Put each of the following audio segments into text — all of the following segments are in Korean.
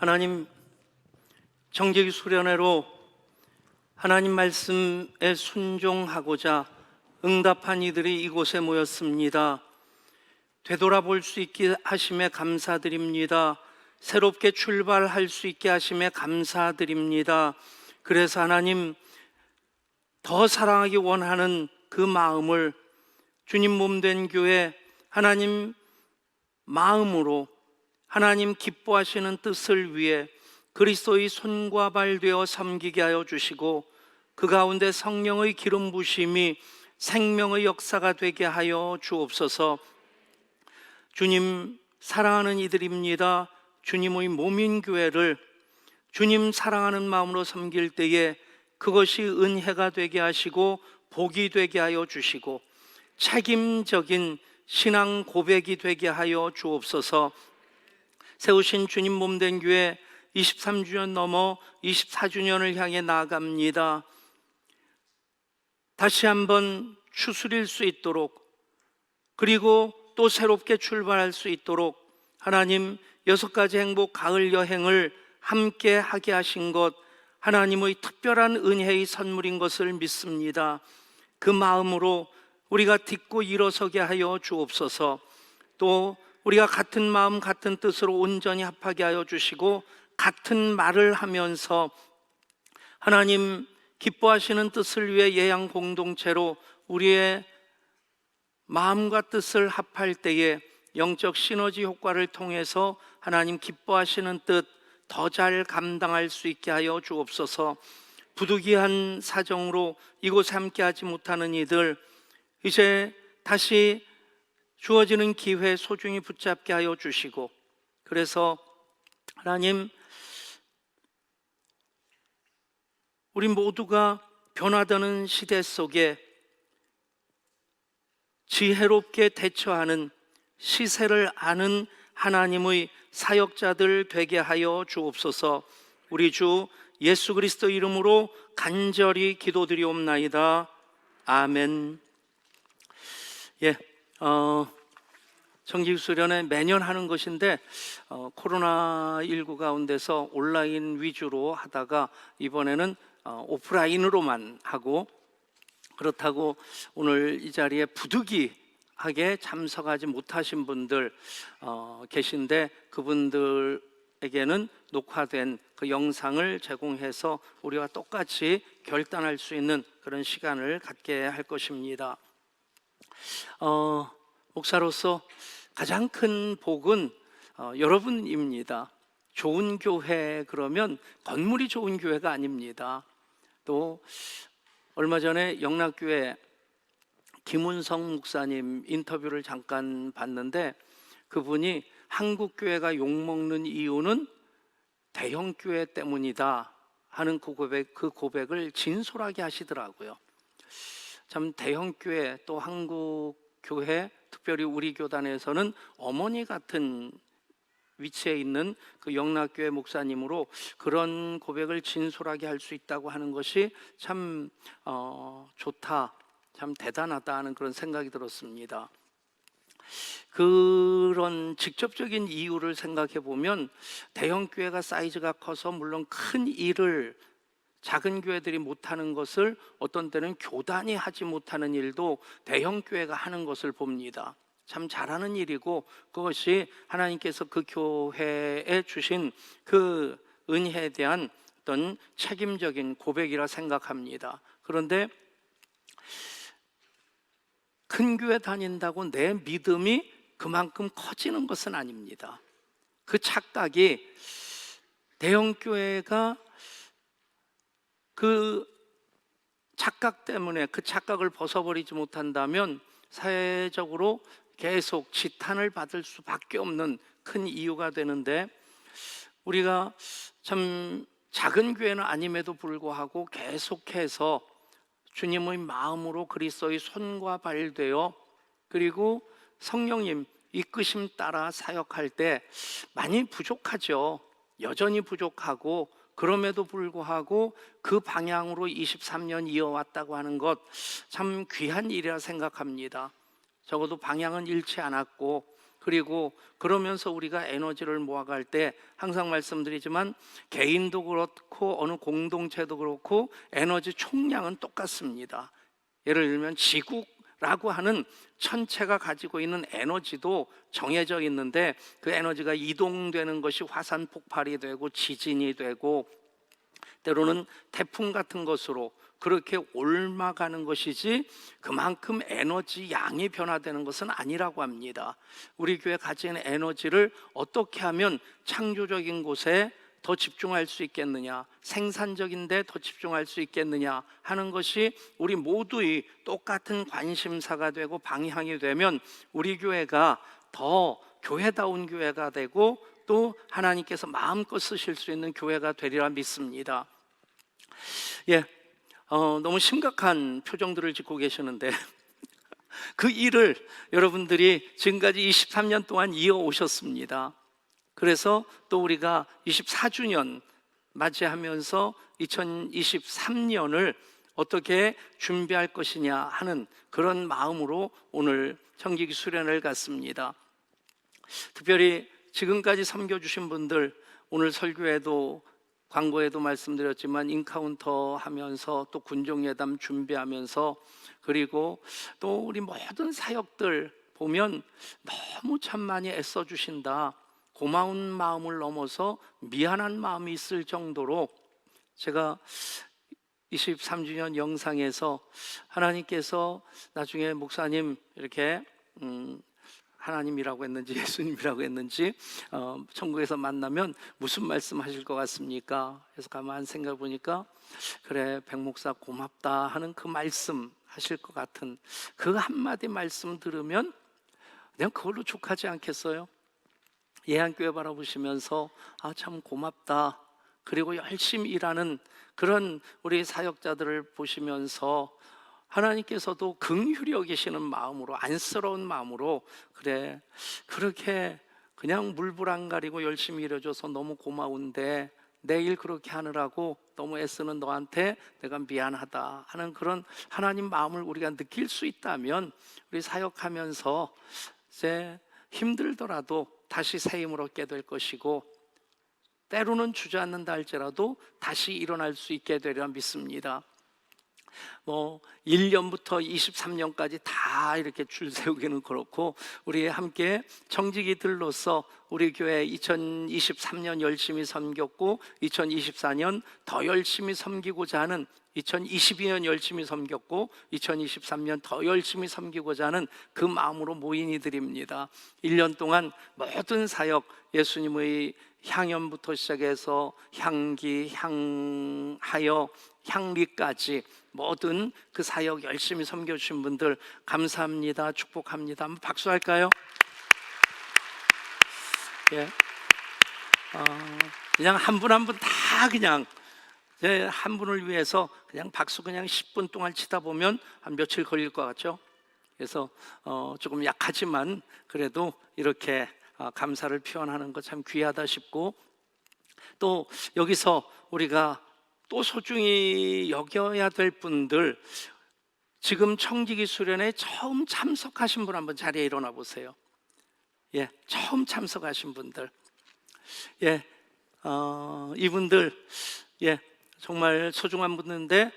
하나님, 정직 수련회로 하나님 말씀에 순종하고자 응답한 이들이 이곳에 모였습니다. 되돌아볼 수 있게 하심에 감사드립니다. 새롭게 출발할 수 있게 하심에 감사드립니다. 그래서 하나님, 더 사랑하기 원하는 그 마음을 주님 몸된 교회, 하나님 마음으로 하나님 기뻐하시는 뜻을 위해 그리스도의 손과 발 되어 섬기게 하여 주시고, 그 가운데 성령의 기름 부심이 생명의 역사가 되게 하여 주옵소서. 주님 사랑하는 이들입니다. 주님의 몸인 교회를 주님 사랑하는 마음으로 섬길 때에 그것이 은혜가 되게 하시고 복이 되게 하여 주시고 책임적인 신앙 고백이 되게 하여 주옵소서. 세우신 주님 몸된 교회 23주년 넘어 24주년을 향해 나아갑니다. 다시 한번 추스릴 수 있도록, 그리고 또 새롭게 출발할 수 있도록 하나님 6가지 행복 가을 여행을 함께 하게 하신 것, 하나님의 특별한 은혜의 선물인 것을 믿습니다. 그 마음으로 우리가 딛고 일어서게 하여 주옵소서. 또 우리가 같은 마음 같은 뜻으로 온전히 합하게 하여 주시고, 같은 말을 하면서 하나님 기뻐하시는 뜻을 위해 예양 공동체로 우리의 마음과 뜻을 합할 때에 영적 시너지 효과를 통해서 하나님 기뻐하시는 뜻 더 잘 감당할 수 있게 하여 주옵소서. 부득이한 사정으로 이곳에 함께하지 못하는 이들, 이제 다시 주어지는 기회 소중히 붙잡게 하여 주시고, 그래서 하나님, 우리 모두가 변화되는 시대 속에 지혜롭게 대처하는, 시세를 아는 하나님의 사역자들 되게 하여 주옵소서. 우리 주 예수 그리스도 이름으로 간절히 기도드리옵나이다. 아멘. 정직수련회 매년 하는 것인데 코로나19 가운데서 온라인 위주로 하다가 이번에는 오프라인으로만 하고, 그렇다고 오늘 이 자리에 부득이하게 참석하지 못하신 분들 계신데, 그분들에게는 녹화된 그 영상을 제공해서 우리와 똑같이 결단할 수 있는 그런 시간을 갖게 할 것입니다. 목사로서 가장 큰 복은 여러분입니다. 좋은 교회 그러면 건물이 좋은 교회가 아닙니다. 또 얼마 전에 영락교회 김은성 목사님 인터뷰를 잠깐 봤는데, 그분이 한국 교회가 욕먹는 이유는 대형 교회 때문이다 하는 그 고백을 진솔하게 하시더라고요. 참 대형 교회, 또 한국 교회, 특별히 우리 교단에서는 어머니 같은 위치에 있는 그 영락교회 목사님으로 그런 고백을 진솔하게 할 수 있다고 하는 것이 참 좋다, 참 대단하다 하는 그런 생각이 들었습니다. 그런 직접적인 이유를 생각해 보면, 대형 교회가 사이즈가 커서 물론 큰 일을 작은 교회들이 못하는 것을, 어떤 때는 교단이 하지 못하는 일도 대형 교회가 하는 것을 봅니다. 참 잘하는 일이고, 그것이 하나님께서 그 교회에 주신 그 은혜에 대한 어떤 책임적인 고백이라 생각합니다. 그런데 큰 교회 다닌다고 내 믿음이 그만큼 커지는 것은 아닙니다. 그 착각이, 대형 교회가 그 착각 때문에 그 착각을 벗어버리지 못한다면 사회적으로 계속 지탄을 받을 수밖에 없는 큰 이유가 되는데, 우리가 참 작은 교회는 아님에도 불구하고 계속해서 주님의 마음으로 그리스도의 손과 발 되어, 그리고 성령님 이끄심 따라 사역할 때 많이 부족하죠. 여전히 부족하고, 그럼에도 불구하고 그 방향으로 23년 이어왔다고 하는 것 참 귀한 일이라 생각합니다. 적어도 방향은 잃지 않았고, 그리고 그러면서 우리가 에너지를 모아갈 때 항상 말씀드리지만 개인도 그렇고 어느 공동체도 그렇고 에너지 총량은 똑같습니다. 예를 들면 지구라고 하는 천체가 가지고 있는 에너지도 정해져 있는데, 그 에너지가 이동되는 것이 화산 폭발이 되고 지진이 되고 때로는 태풍 같은 것으로 그렇게 옮아가는 것이지, 그만큼 에너지 양이 변화되는 것은 아니라고 합니다. 우리 교회 가진 에너지를 어떻게 하면 창조적인 곳에 더 집중할 수 있겠느냐, 생산적인 데 더 집중할 수 있겠느냐 하는 것이 우리 모두의 똑같은 관심사가 되고 방향이 되면 우리 교회가 더 교회다운 교회가 되고 또 하나님께서 마음껏 쓰실 수 있는 교회가 되리라 믿습니다. 너무 심각한 표정들을 짓고 계시는데 그 일을 여러분들이 지금까지 23년 동안 이어오셨습니다. 그래서 또 우리가 24주년 맞이하면서 2023년을 어떻게 준비할 것이냐 하는 그런 마음으로 오늘 청지기 수련을 갖습니다. 특별히 지금까지 섬겨주신 분들, 오늘 설교에도 광고에도 말씀드렸지만 인카운터 하면서 또 군종예담 준비하면서, 그리고 또 우리 모든 사역들 보면 너무 참 많이 애써주신다, 고마운 마음을 넘어서 미안한 마음이 있을 정도로, 제가 23주년 영상에서 하나님께서 나중에 목사님 이렇게 하나님이라고 했는지 예수님이라고 했는지 천국에서 만나면 무슨 말씀 하실 것 같습니까? 그래서 가만 생각해 보니까 그래, 백 목사 고맙다 하는 그 말씀 하실 것 같은 그 한마디 말씀 들으면 그냥 그걸로 족하지 않겠어요? 예한교회 바라보시면서 참 고맙다, 그리고 열심히 일하는 그런 우리 사역자들을 보시면서 하나님께서도 긍휼히 여기시는 마음으로, 안쓰러운 마음으로, 그래, 그렇게 그냥 물불 안 가리고 열심히 일해줘서 너무 고마운데 내일 그렇게 하느라고 너무 애쓰는 너한테 내가 미안하다 하는 그런 하나님 마음을 우리가 느낄 수 있다면, 우리 사역하면서 이제 힘들더라도 다시 새 힘을 얻게 될 것이고, 때로는 주저앉는다 할지라도 다시 일어날 수 있게 되리라 믿습니다. 1년부터 23년까지 다 이렇게 줄 세우기는 그렇고, 우리 함께 청지기들로서 우리 교회 2023년 열심히 섬겼고 2024년 더 열심히 섬기고자 하는, 2022년 열심히 섬겼고 2023년 더 열심히 섬기고자 하는 그 마음으로 모인 이들입니다. 1년 동안 모든 사역, 예수님의 향연부터 시작해서 향기, 향하여, 향리까지 모든 그 사역 열심히 섬겨주신 분들 감사합니다, 축복합니다. 한번 박수할까요? 그냥 한 분 한 분 다 그냥 한 분을 위해서 그냥 박수 그냥 10분 동안 치다 보면 한 며칠 걸릴 것 같죠? 그래서 조금 약하지만 그래도 이렇게 감사를 표현하는 것 참 귀하다 싶고, 또 여기서 우리가 또 소중히 여겨야 될 분들, 지금 청지기 수련회 처음 참석하신 분 한번 자리에 일어나 보세요. 처음 참석하신 분들, 이분들 정말 소중한 분인데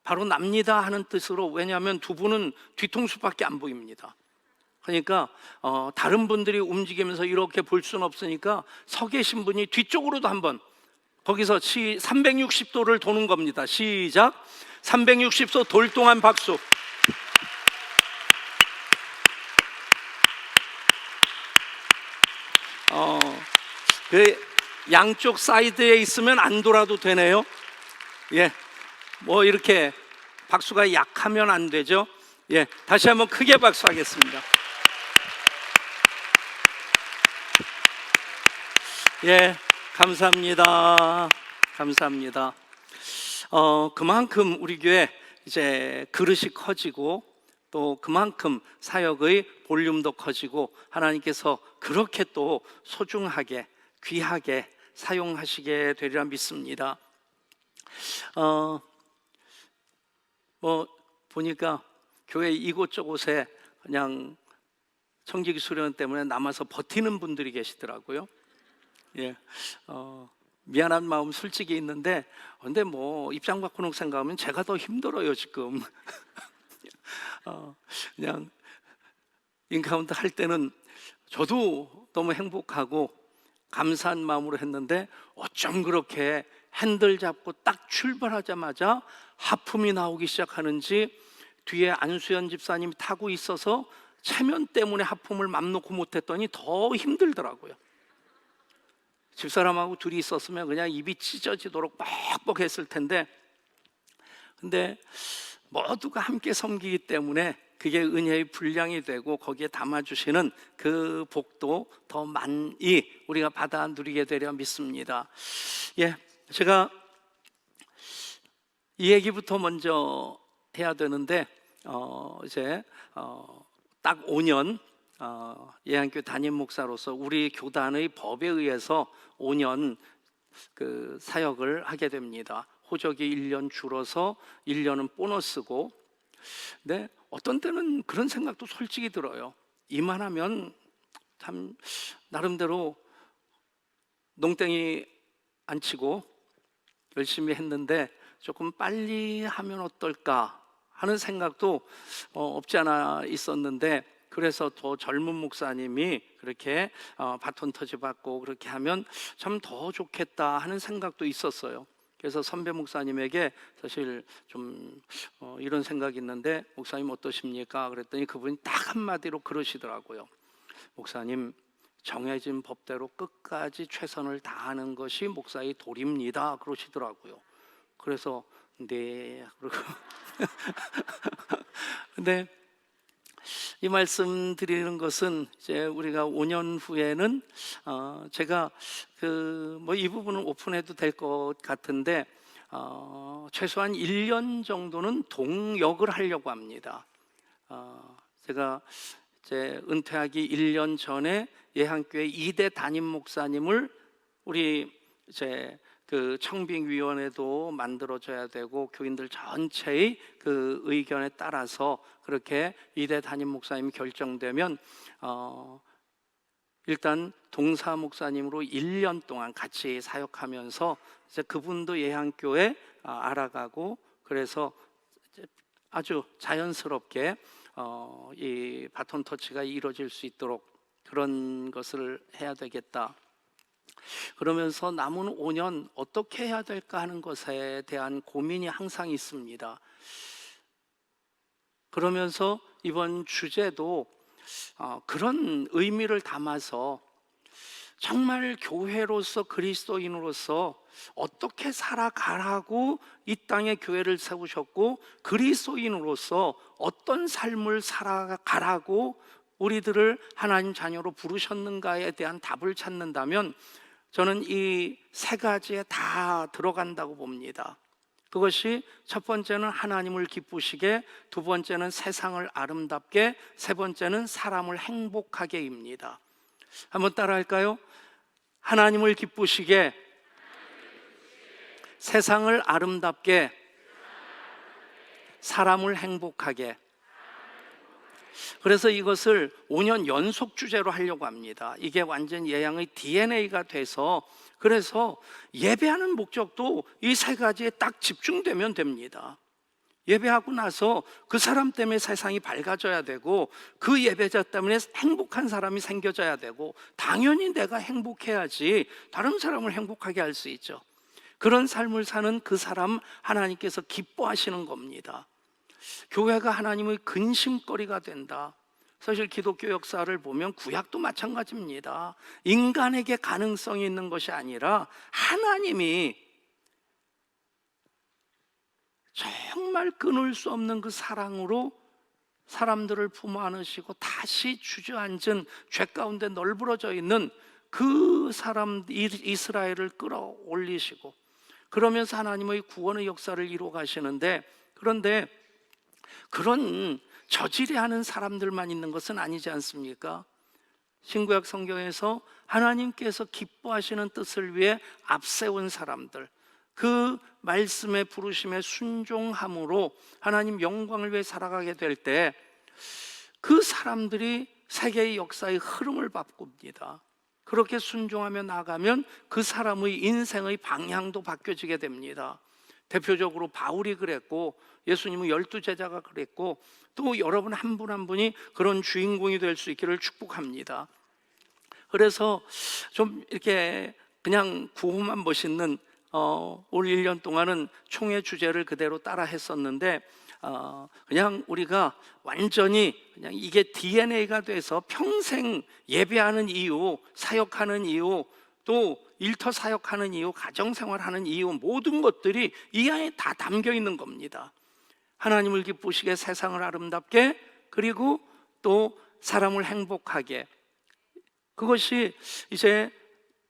바로 납니다 하는 뜻으로, 왜냐하면 두 분은 뒤통수밖에 안 보입니다. 그러니까 다른 분들이 움직이면서 이렇게 볼 수는 없으니까 서 계신 분이 뒤쪽으로도 한번, 거기서 360도를 도는 겁니다. 시작. 360도 돌 동안 박수. 그 양쪽 사이드에 있으면 안 돌아도 되네요. 이렇게 박수가 약하면 안 되죠. 다시 한번 크게 박수하겠습니다. 감사합니다. 감사합니다. 그만큼 우리 교회 이제 그릇이 커지고, 또 그만큼 사역의 볼륨도 커지고, 하나님께서 그렇게 또 소중하게 귀하게 사용하시게 되리라 믿습니다. 보니까 교회 이곳저곳에 그냥 청지기 수련 때문에 남아서 버티는 분들이 계시더라고요. 예, 미안한 마음 솔직히 있는데, 근데 뭐 입장 바꾸는 생각하면 제가 더 힘들어요 지금. 그냥 인카운트 할 때는 저도 너무 행복하고 감사한 마음으로 했는데, 어쩜 그렇게 핸들 잡고 딱 출발하자마자 하품이 나오기 시작하는지, 뒤에 안수연 집사님이 타고 있어서 체면 때문에 하품을 맘 놓고 못했더니 더 힘들더라고요. 집사람하고 둘이 있었으면 그냥 입이 찢어지도록 뻑뻑했을 텐데, 근데 모두가 함께 섬기기 때문에 그게 은혜의 분량이 되고 거기에 담아주시는 그 복도 더 많이 우리가 받아 누리게 되려 믿습니다. 예, 제가 이 얘기부터 먼저 해야 되는데, 이제 딱 5년 예한교회 담임 목사로서 우리 교단의 법에 의해서 5년 그 사역을 하게 됩니다. 호적이 1년 줄어서 1년은 보너스고, 근데 어떤 때는 그런 생각도 솔직히 들어요. 이만하면 참 나름대로 농땡이 안 치고 열심히 했는데 조금 빨리 하면 어떨까 하는 생각도 없지 않아 있었는데, 그래서 더 젊은 목사님이 그렇게 바톤 터치 받고 그렇게 하면 참 더 좋겠다 하는 생각도 있었어요. 그래서 선배 목사님에게 사실 좀 이런 생각이 있는데, 목사님 어떠십니까? 그랬더니 그분이 딱 한마디로 그러시더라고요. 목사님, 정해진 법대로 끝까지 최선을 다하는 것이 목사의 도리입니다. 그러시더라고요. 그래서 네, 그러고 근데 이 말씀 드리는 것은, 이제 우리가 5년 후에는 제가 뭐 이 부분은 오픈해도 될 것 같은데, 최소한 1년 정도는 동역을 하려고 합니다. 제가 이제 은퇴하기 1년 전에 예한교회 2대 담임 목사님을 우리 이제 그 청빙위원회도 만들어져야 되고 교인들 전체의 그 의견에 따라서 그렇게 2대 담임 목사님이 결정되면 일단 동사 목사님으로 1년 동안 같이 사역하면서 이제 그분도 예한교회 알아가고, 그래서 아주 자연스럽게 이 바톤 터치가 이루어질 수 있도록 그런 것을 해야 되겠다. 그러면서 남은 5년 어떻게 해야 될까 하는 것에 대한 고민이 항상 있습니다. 그러면서 이번 주제도 그런 의미를 담아서 정말 교회로서, 그리스도인으로서 어떻게 살아가라고 이 땅에 교회를 세우셨고, 그리스도인으로서 어떤 삶을 살아가라고 우리들을 하나님 자녀로 부르셨는가에 대한 답을 찾는다면, 저는 이 세 가지에 다 들어간다고 봅니다. 그것이 첫 번째는 하나님을 기쁘시게, 두 번째는 세상을 아름답게, 세 번째는 사람을 행복하게입니다. 한번 따라 할까요? 하나님을 기쁘시게, 세상을 아름답게, 사람을 행복하게. 그래서 이것을 5년 연속 주제로 하려고 합니다. 이게 완전 예양의 DNA가 돼서, 그래서 예배하는 목적도 이 세 가지에 딱 집중되면 됩니다. 예배하고 나서 그 사람 때문에 세상이 밝아져야 되고, 그 예배자 때문에 행복한 사람이 생겨져야 되고, 당연히 내가 행복해야지 다른 사람을 행복하게 할 수 있죠. 그런 삶을 사는 그 사람 하나님께서 기뻐하시는 겁니다. 교회가 하나님의 근심거리가 된다. 사실 기독교 역사를 보면 구약도 마찬가지입니다. 인간에게 가능성이 있는 것이 아니라 하나님이 정말 끊을 수 없는 그 사랑으로 사람들을 품어 안으시고 다시 주저앉은 죄 가운데 널브러져 있는 그 사람 이스라엘을 끌어올리시고, 그러면서 하나님의 구원의 역사를 이루어 가시는데, 그런데 그런 저질이 하는 사람들만 있는 것은 아니지 않습니까? 신구약 성경에서 하나님께서 기뻐하시는 뜻을 위해 앞세운 사람들, 그 말씀의 부르심에 순종함으로 하나님 영광을 위해 살아가게 될 때, 그 사람들이 세계의 역사의 흐름을 바꿉니다. 그렇게 순종하며 나가면 그 사람의 인생의 방향도 바뀌어지게 됩니다. 대표적으로 바울이 그랬고, 예수님의 12제자가 그랬고, 또 여러분 한 분 한 분이 그런 주인공이 될 수 있기를 축복합니다. 그래서 좀 이렇게 그냥 구호만 멋있는 올 1년 동안은 총회 주제를 그대로 따라 했었는데, 그냥 우리가 완전히 그냥 이게 DNA가 돼서 평생 예배하는 이유, 사역하는 이유, 또 일터 사역하는 이유, 가정생활하는 이유, 모든 것들이 이 안에 다 담겨 있는 겁니다. 하나님을 기쁘시게, 세상을 아름답게, 그리고 또 사람을 행복하게. 그것이 이제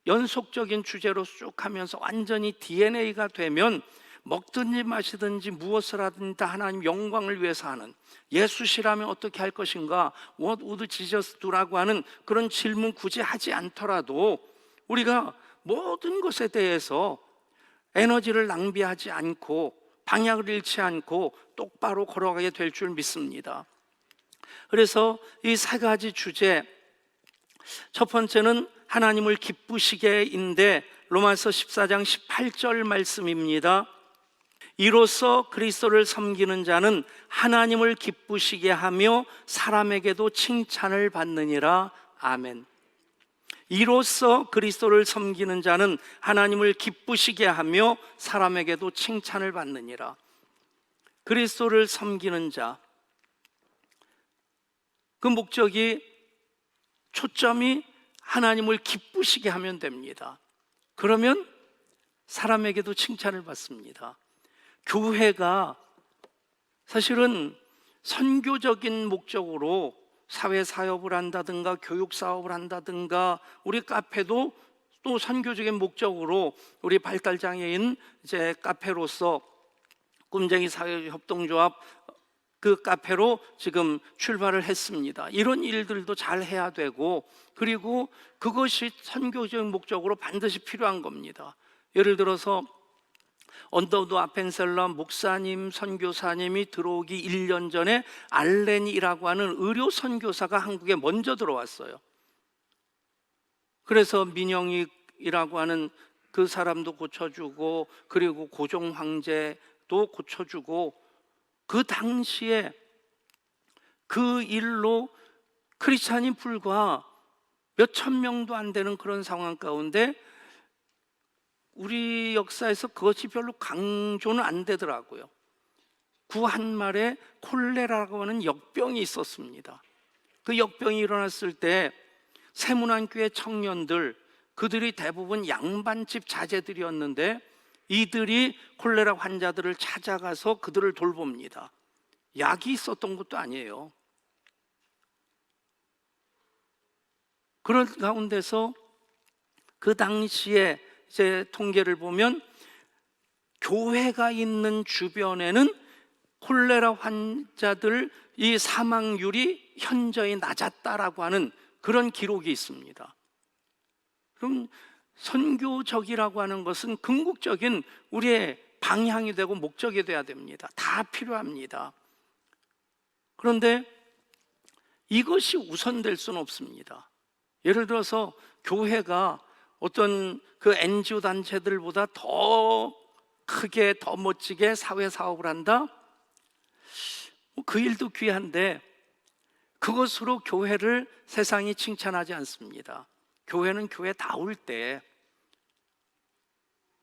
연속적인 주제로 쭉 하면서 완전히 DNA가 되면 먹든지 마시든지 무엇을 하든지 다 하나님 영광을 위해서 하는, 예수시라면 어떻게 할 것인가, What would Jesus do라고 하는 그런 질문 굳이 하지 않더라도 우리가 모든 것에 대해서 에너지를 낭비하지 않고 방향을 잃지 않고 똑바로 걸어가게 될 줄 믿습니다. 그래서 이 세 가지 주제, 첫 번째는 하나님을 기쁘시게인데 로마서 14장 18절 말씀입니다. 이로써 그리스도를 섬기는 자는 하나님을 기쁘시게 하며 사람에게도 칭찬을 받느니라. 아멘. 이로써 그리스도를 섬기는 자는 하나님을 기쁘시게 하며 사람에게도 칭찬을 받느니라. 그리스도를 섬기는 자, 그 목적이, 초점이 하나님을 기쁘시게 하면 됩니다. 그러면 사람에게도 칭찬을 받습니다. 교회가 사실은 선교적인 목적으로 사회 사업을 한다든가 교육 사업을 한다든가, 우리 카페도 또 선교적인 목적으로 우리 발달장애인 이제 카페로서 꿈쟁이 사회협동조합 그 카페로 지금 출발을 했습니다. 이런 일들도 잘 해야 되고, 그리고 그것이 선교적인 목적으로 반드시 필요한 겁니다. 예를 들어서 언더우드 아펜셀러 목사님, 선교사님이 들어오기 1년 전에 알렌이라고 하는 의료 선교사가 한국에 먼저 들어왔어요. 그래서 민영익이라고 하는 그 사람도 고쳐주고, 그리고 고종 황제도 고쳐주고, 그 당시에 그 일로 크리스찬이 불과 몇천 명도 안 되는 그런 상황 가운데 우리 역사에서 그것이 별로 강조는 안 되더라고요. 구한말에 콜레라라고 하는 역병이 있었습니다. 그 역병이 일어났을 때 세문안교회 청년들, 그들이 대부분 양반집 자제들이었는데 이들이 콜레라 환자들을 찾아가서 그들을 돌봅니다. 약이 있었던 것도 아니에요. 그런 가운데서 그 당시에 이제 통계를 보면 교회가 있는 주변에는 콜레라 환자들 이 사망률이 현저히 낮았다라고 하는 그런 기록이 있습니다. 그럼 선교적이라고 하는 것은 궁극적인 우리의 방향이 되고 목적이 돼야 됩니다. 다 필요합니다. 그런데 이것이 우선될 수는 없습니다. 예를 들어서 교회가 어떤 그 NGO 단체들보다 더 크게, 더 멋지게 사회 사업을 한다? 그 일도 귀한데 그것으로 교회를 세상이 칭찬하지 않습니다. 교회는 교회다울 때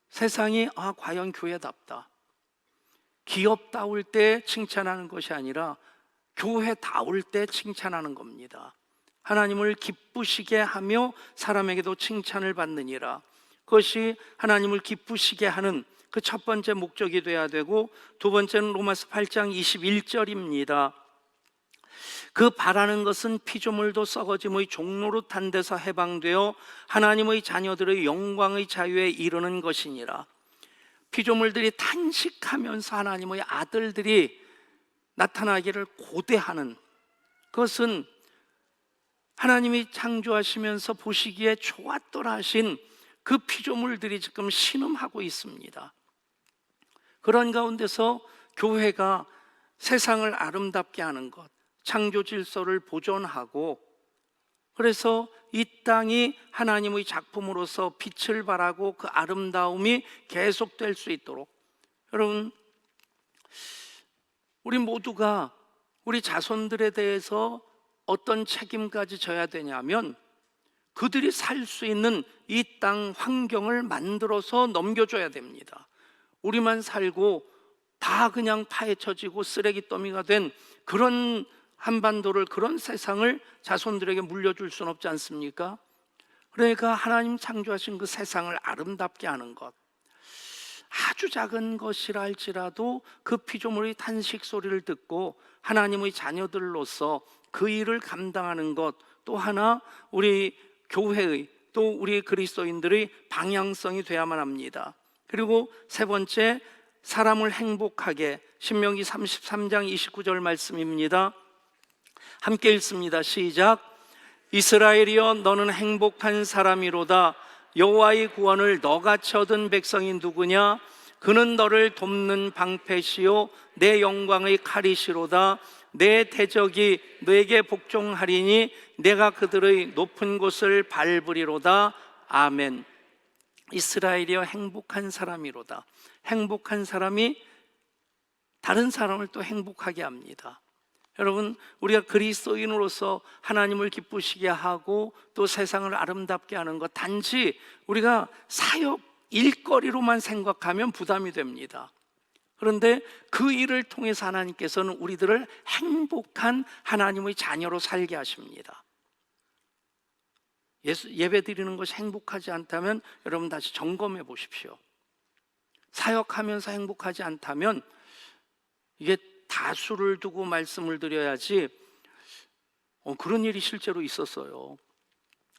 세상이 과연 교회답다, 기업다울 때 칭찬하는 것이 아니라 교회다울 때 칭찬하는 겁니다. 하나님을 기쁘시게 하며 사람에게도 칭찬을 받느니라. 그것이 하나님을 기쁘시게 하는 그 첫 번째 목적이 돼야 되고, 두 번째는 로마서 8장 21절입니다. 그 바라는 것은 피조물도 썩어짐의 종로로 탄 데서 해방되어 하나님의 자녀들의 영광의 자유에 이르는 것이니라. 피조물들이 탄식하면서 하나님의 아들들이 나타나기를 고대하는, 그것은 하나님이 창조하시면서 보시기에 좋았더라 하신 그 피조물들이 지금 신음하고 있습니다. 그런 가운데서 교회가 세상을 아름답게 하는 것, 창조 질서를 보존하고, 그래서 이 땅이 하나님의 작품으로서 빛을 발하고 그 아름다움이 계속될 수 있도록, 여러분, 우리 모두가 우리 자손들에 대해서 어떤 책임까지 져야 되냐면, 그들이 살 수 있는 이 땅 환경을 만들어서 넘겨줘야 됩니다. 우리만 살고 다 그냥 파헤쳐지고 쓰레기 더미가 된 그런 한반도를, 그런 세상을 자손들에게 물려줄 수는 없지 않습니까? 그러니까 하나님 창조하신 그 세상을 아름답게 하는 것, 아주 작은 것이라 할지라도 그 피조물의 탄식 소리를 듣고 하나님의 자녀들로서 그 일을 감당하는 것, 또 하나 우리 교회의, 또 우리 그리스도인들의 방향성이 되어야만 합니다. 그리고 세 번째, 사람을 행복하게, 신명기 33장 29절 말씀입니다. 함께 읽습니다. 시작. 이스라엘이여, 너는 행복한 사람이로다. 여호와의 구원을 너같이 얻은 백성이 누구냐? 그는 너를 돕는 방패시요 내 영광의 칼이시로다. 내 대적이 너에게 복종하리니 내가 그들의 높은 곳을 밟으리로다. 아멘. 이스라엘이여, 행복한 사람이로다. 행복한 사람이 다른 사람을 또 행복하게 합니다. 여러분, 우리가 그리스도인으로서 하나님을 기쁘시게 하고 또 세상을 아름답게 하는 것, 단지 우리가 사역 일거리로만 생각하면 부담이 됩니다. 그런데 그 일을 통해서 하나님께서는 우리들을 행복한 하나님의 자녀로 살게 하십니다. 예배 드리는 것이 행복하지 않다면 여러분 다시 점검해 보십시오. 사역하면서 행복하지 않다면, 이게 다수를 두고 말씀을 드려야지, 그런 일이 실제로 있었어요.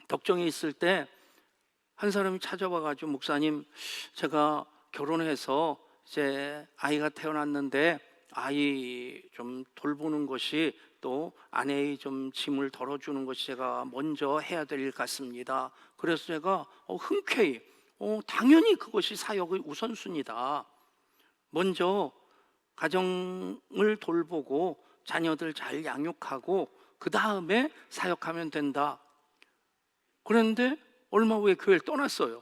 덕정에 있을 때 한 사람이 찾아와가지고, 목사님, 제가 결혼해서 이제 아이가 태어났는데 아이 좀 돌보는 것이, 또 아내의 좀 짐을 덜어주는 것이 제가 먼저 해야 될 일 같습니다. 그래서 제가 흔쾌히, 당연히 그것이 사역의 우선순위다. 먼저 가정을 돌보고 자녀들 잘 양육하고 그 다음에 사역하면 된다. 그런데 얼마 후에 교회를 떠났어요.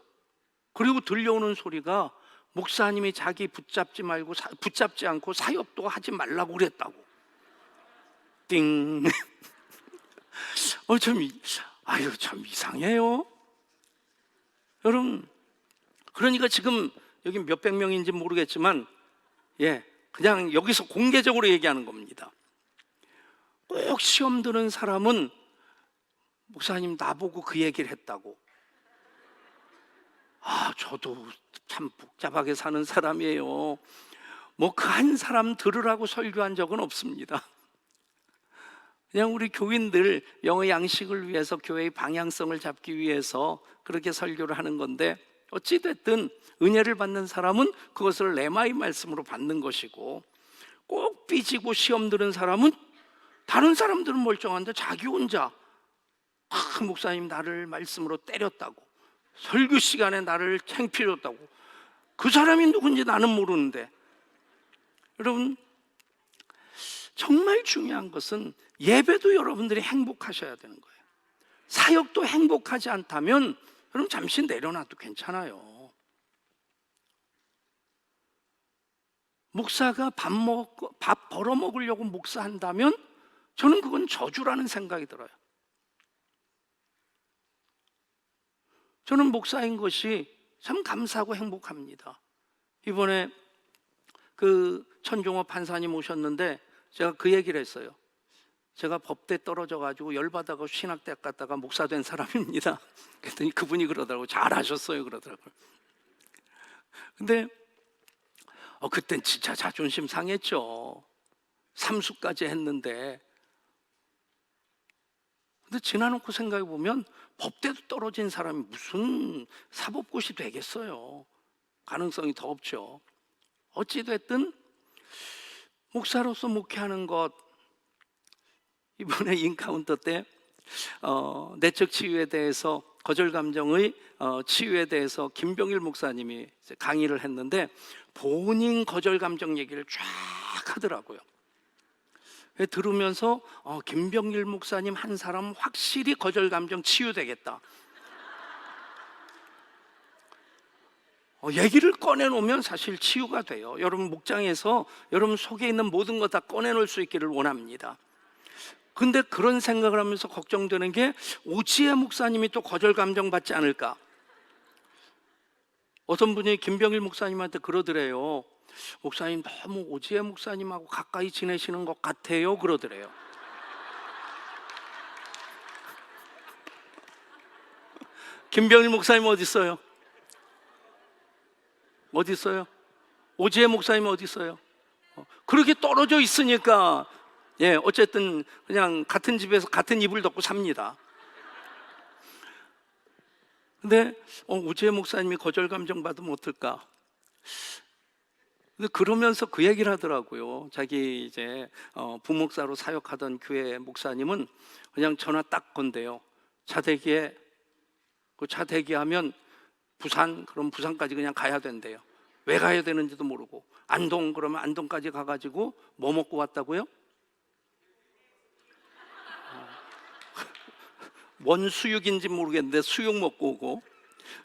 그리고 들려오는 소리가 목사님이 자기 붙잡지 않고 사역도 하지 말라고 그랬다고. 띵. 참 이상해요. 여러분, 그러니까 지금 여기 몇백 명인지 모르겠지만, 그냥 여기서 공개적으로 얘기하는 겁니다. 꼭 시험 드는 사람은 목사님 나보고 그 얘기를 했다고. 저도 참 복잡하게 사는 사람이에요. 뭐 그 한 사람 들으라고 설교한 적은 없습니다. 그냥 우리 교인들 영어 양식을 위해서, 교회의 방향성을 잡기 위해서 그렇게 설교를 하는 건데, 어찌됐든 은혜를 받는 사람은 그것을 레마의 말씀으로 받는 것이고, 꼭 삐지고 시험 들은 사람은, 다른 사람들은 멀쩡한데 자기 혼자 목사님 나를 말씀으로 때렸다고, 설교 시간에 나를 창피했다고, 그 사람이 누군지 나는 모르는데. 여러분, 정말 중요한 것은 예배도 여러분들이 행복하셔야 되는 거예요. 사역도 행복하지 않다면 여러분 잠시 내려놔도 괜찮아요. 목사가 밥 벌어먹으려고 목사한다면 저는 그건 저주라는 생각이 들어요. 저는 목사인 것이 참 감사하고 행복합니다. 이번에 그 천종호 판사님 오셨는데 제가 그 얘기를 했어요. 제가 법대 떨어져가지고 열받아가 신학대학 갔다가 목사 된 사람입니다. 그랬더니 그분이 그러더라고요. 잘하셨어요 그러더라고요. 근데 그땐 진짜 자존심 상했죠. 삼수까지 했는데. 근데 지나놓고 생각해 보면 법대도 떨어진 사람이 무슨 사법고시 되겠어요. 가능성이 더 없죠. 어찌됐든 목사로서 목회하는 것, 이번에 인카운터 때 내적 치유에 대해서, 거절감정의 치유에 대해서 김병일 목사님이 강의를 했는데 본인 거절감정 얘기를 쫙 하더라고요. 들으면서 김병길 목사님 한 사람 확실히 거절 감정 치유되겠다. 얘기를 꺼내놓으면 사실 치유가 돼요. 여러분 목장에서 여러분 속에 있는 모든 것 다 꺼내놓을 수 있기를 원합니다. 근데 그런 생각을 하면서 걱정되는 게 오지혜 목사님이 또 거절 감정 받지 않을까. 어떤 분이 김병일 목사님한테 그러더래요. 목사님 너무 오지혜 목사님하고 가까이 지내시는 것 같아요 그러더래요. 김병일 목사님 어디 있어요? 어디 있어요? 오지혜 목사님 어디 있어요? 그렇게 떨어져 있으니까 어쨌든 그냥 같은 집에서 같은 이불 덮고 삽니다. 근데 오지혜 목사님이 거절 감정 받으면 어떨까? 근데 그러면서 그 얘기를 하더라고요. 자기 이제 부목사로 사역하던 교회 목사님은 그냥 전화 딱 건대요. 차대기에 그 차대기하면 부산, 그럼 부산까지 그냥 가야 된대요. 왜 가야 되는지도 모르고. 안동, 그러면 안동까지 가가지고 뭐 먹고 왔다고요? 뭔 수육인지 모르겠는데 수육 먹고 오고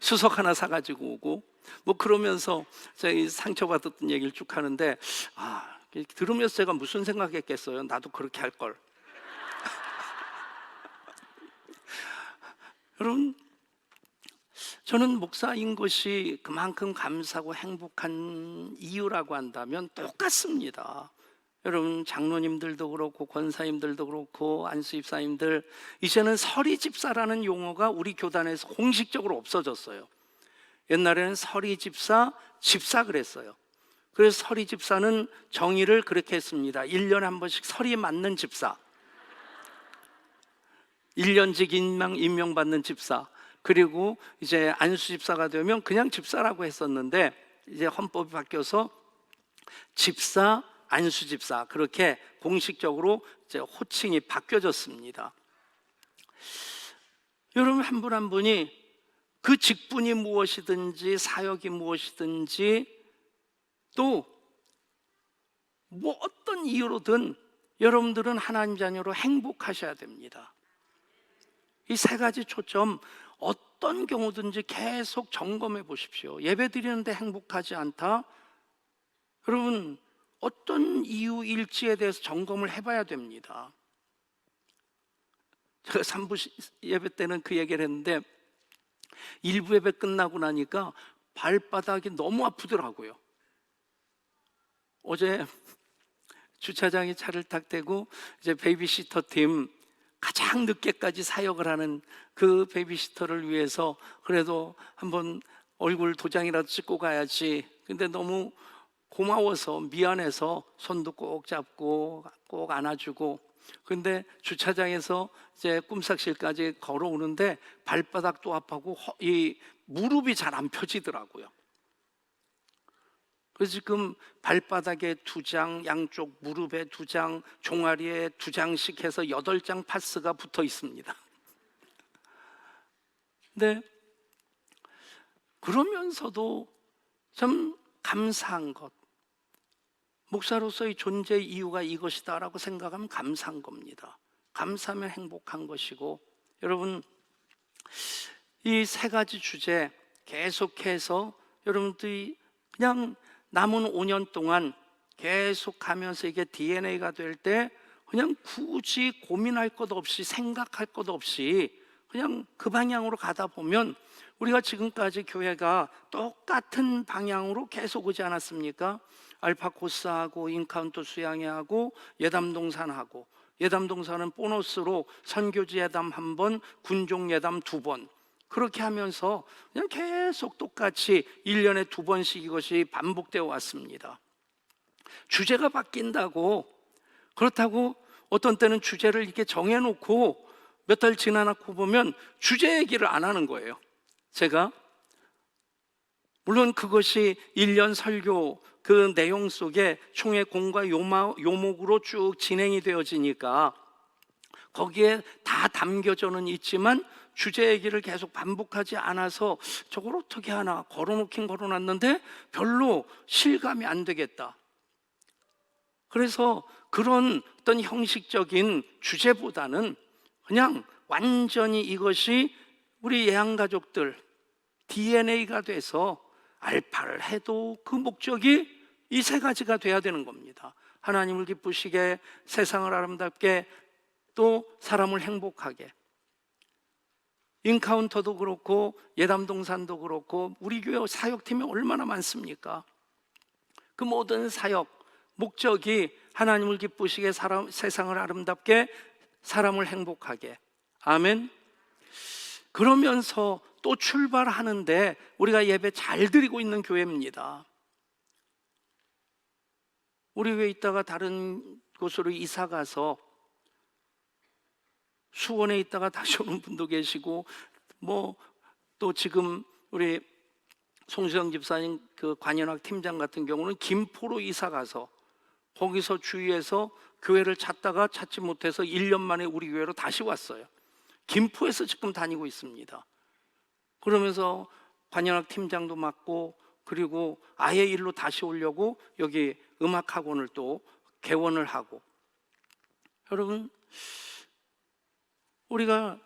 수석 하나 사가지고 오고 뭐 그러면서 저희 상처받았던 얘기를 쭉 하는데 들으면서 제가 무슨 생각했겠어요? 나도 그렇게 할 걸. 여러분, 저는 목사인 것이 그만큼 감사하고 행복한 이유라고 한다면 똑같습니다. 여러분 장로님들도 그렇고 권사님들도 그렇고 안수집사님들, 이제는 서리집사라는 용어가 우리 교단에서 공식적으로 없어졌어요. 옛날에는 서리집사, 집사 그랬어요. 그래서 서리집사는 정의를 그렇게 했습니다. 1년에 한 번씩 서리 맞는 집사, 1년직 임명받는 집사, 그리고 이제 안수집사가 되면 그냥 집사라고 했었는데 이제 헌법이 바뀌어서 집사, 안수집사, 그렇게 공식적으로 이제 호칭이 바뀌어졌습니다. 여러분 한 분 한 분이 그 직분이 무엇이든지 사역이 무엇이든지 또 뭐 어떤 이유로든 여러분들은 하나님 자녀로 행복하셔야 됩니다. 이 세 가지 초점 어떤 경우든지 계속 점검해 보십시오. 예배 드리는데 행복하지 않다? 여러분 어떤 이유일지에 대해서 점검을 해봐야 됩니다. 제가 3부 예배 때는 그 얘기를 했는데 1부 예배 끝나고 나니까 발바닥이 너무 아프더라고요. 어제 주차장에 차를 딱 대고 이제 베이비시터 팀 가장 늦게까지 사역을 하는 그 베이비시터를 위해서 그래도 한번 얼굴 도장이라도 찍고 가야지. 근데 너무 고마워서 미안해서 손도 꼭 잡고 꼭 안아주고, 근데 주차장에서 이제 꿈삭실까지 걸어오는데 발바닥도 아프고 이 무릎이 잘 안 펴지더라고요. 그래서 지금 발바닥에 2장, 양쪽 무릎에 2장, 종아리에 2장씩 해서 8장 파스가 붙어 있습니다. 근데 그러면서도 참 감사한 것, 목사로서의 존재 이유가 이것이다라고 생각하면 감사한 겁니다. 감사하면 행복한 것이고, 여러분 이 세 가지 주제 계속해서 여러분들이 그냥 남은 5년 동안 계속 가면서 이게 DNA가 될 때 그냥 굳이 고민할 것 없이 생각할 것 없이 그냥 그 방향으로 가다 보면 우리가 지금까지 교회가 똑같은 방향으로 계속 오지 않았습니까? 알파 코스하고 인카운트 수양회하고 예담동산하고, 예담동산은 보너스로 선교지 예담 1번, 군종 예담 2번, 그렇게 하면서 그냥 계속 똑같이 1년에 2번씩 이것이 반복되어 왔습니다. 주제가 바뀐다고, 그렇다고 어떤 때는 주제를 이렇게 정해놓고 몇 달 지나고 보면 주제 얘기를 안 하는 거예요. 제가 물론 그것이 1년 설교 그 내용 속에 총회 공과 요목으로 쭉 진행이 되어지니까 거기에 다 담겨져는 있지만 주제 얘기를 계속 반복하지 않아서 저걸 어떻게 하나, 걸어놓긴 걸어놨는데 별로 실감이 안 되겠다. 그래서 그런 어떤 형식적인 주제보다는 그냥 완전히 이것이 우리 예양가족들 DNA가 돼서 알파를 해도 그 목적이 이 세 가지가 돼야 되는 겁니다. 하나님을 기쁘시게, 세상을 아름답게, 또 사람을 행복하게. 인카운터도 그렇고 예담동산도 그렇고 우리 교회 사역팀이 얼마나 많습니까? 그 모든 사역 목적이 하나님을 기쁘시게, 세상을 아름답게, 사람을 행복하게. 아멘. 그러면서 또 출발하는데 우리가 예배 잘 드리고 있는 교회입니다. 우리 교회 있다가 다른 곳으로 이사 가서 수원에 있다가 다시 오는 분도 계시고, 또 지금 우리 송수영 집사님 그 관현악 팀장 같은 경우는 김포로 이사 가서 거기서 주위에서 교회를 찾다가 찾지 못해서 1년 만에 우리 교회로 다시 왔어요. 김포에서 지금 다니고 있습니다. 그러면서 관현악 팀장도 맡고, 그리고 아예 일로 다시 오려고 여기 음악학원을 또 개원을 하고. 여러분, 우리가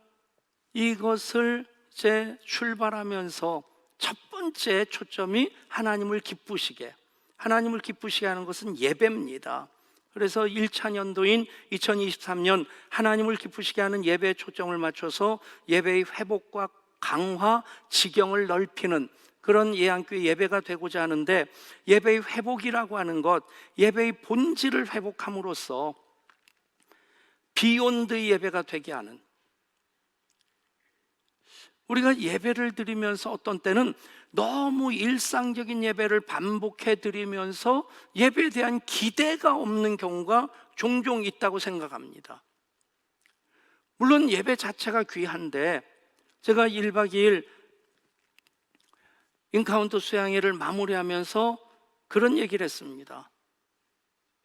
이것을 이제 출발하면서 첫 번째 초점이 하나님을 기쁘시게, 하나님을 기쁘시게 하는 것은 예배입니다. 그래서 1차 년도인 2023년 하나님을 기쁘시게 하는 예배에 초점을 맞춰서 예배의 회복과 강화, 지경을 넓히는 그런 예양교회 예배가 되고자 하는데, 예배의 회복이라고 하는 것, 예배의 본질을 회복함으로써 비욘드 예배가 되게 하는, 우리가 예배를 드리면서 어떤 때는 너무 일상적인 예배를 반복해 드리면서 예배에 대한 기대가 없는 경우가 종종 있다고 생각합니다. 물론 예배 자체가 귀한데, 제가 1박 2일 인카운터 수양회를 마무리하면서 그런 얘기를 했습니다.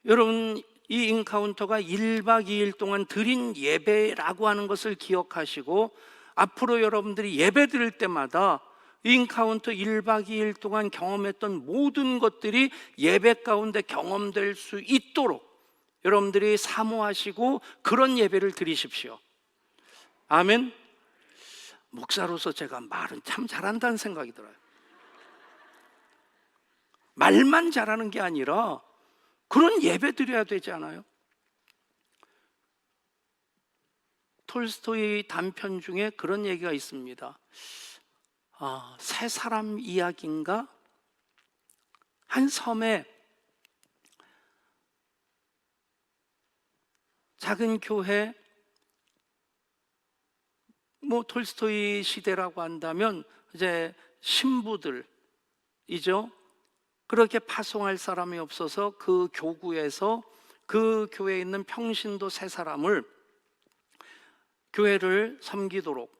여러분, 이 인카운터가 1박 2일 동안 드린 예배라고 하는 것을 기억하시고, 앞으로 여러분들이 예배 드릴 때마다 인카운터 1박 2일 동안 경험했던 모든 것들이 예배 가운데 경험될 수 있도록 여러분들이 사모하시고 그런 예배를 드리십시오. 아멘. 목사로서 제가 말은 참 잘한다는 생각이 들어요. 말만 잘하는 게 아니라 그런 예배 드려야 되지 않아요? 톨스토이 단편 중에 그런 얘기가 있습니다. 세 사람 이야기인가? 한 섬에 작은 교회, 톨스토이 시대라고 한다면 이제 신부들이죠. 그렇게 파송할 사람이 없어서 그 교구에서 그 교회에 있는 평신도 세 사람을 교회를 섬기도록,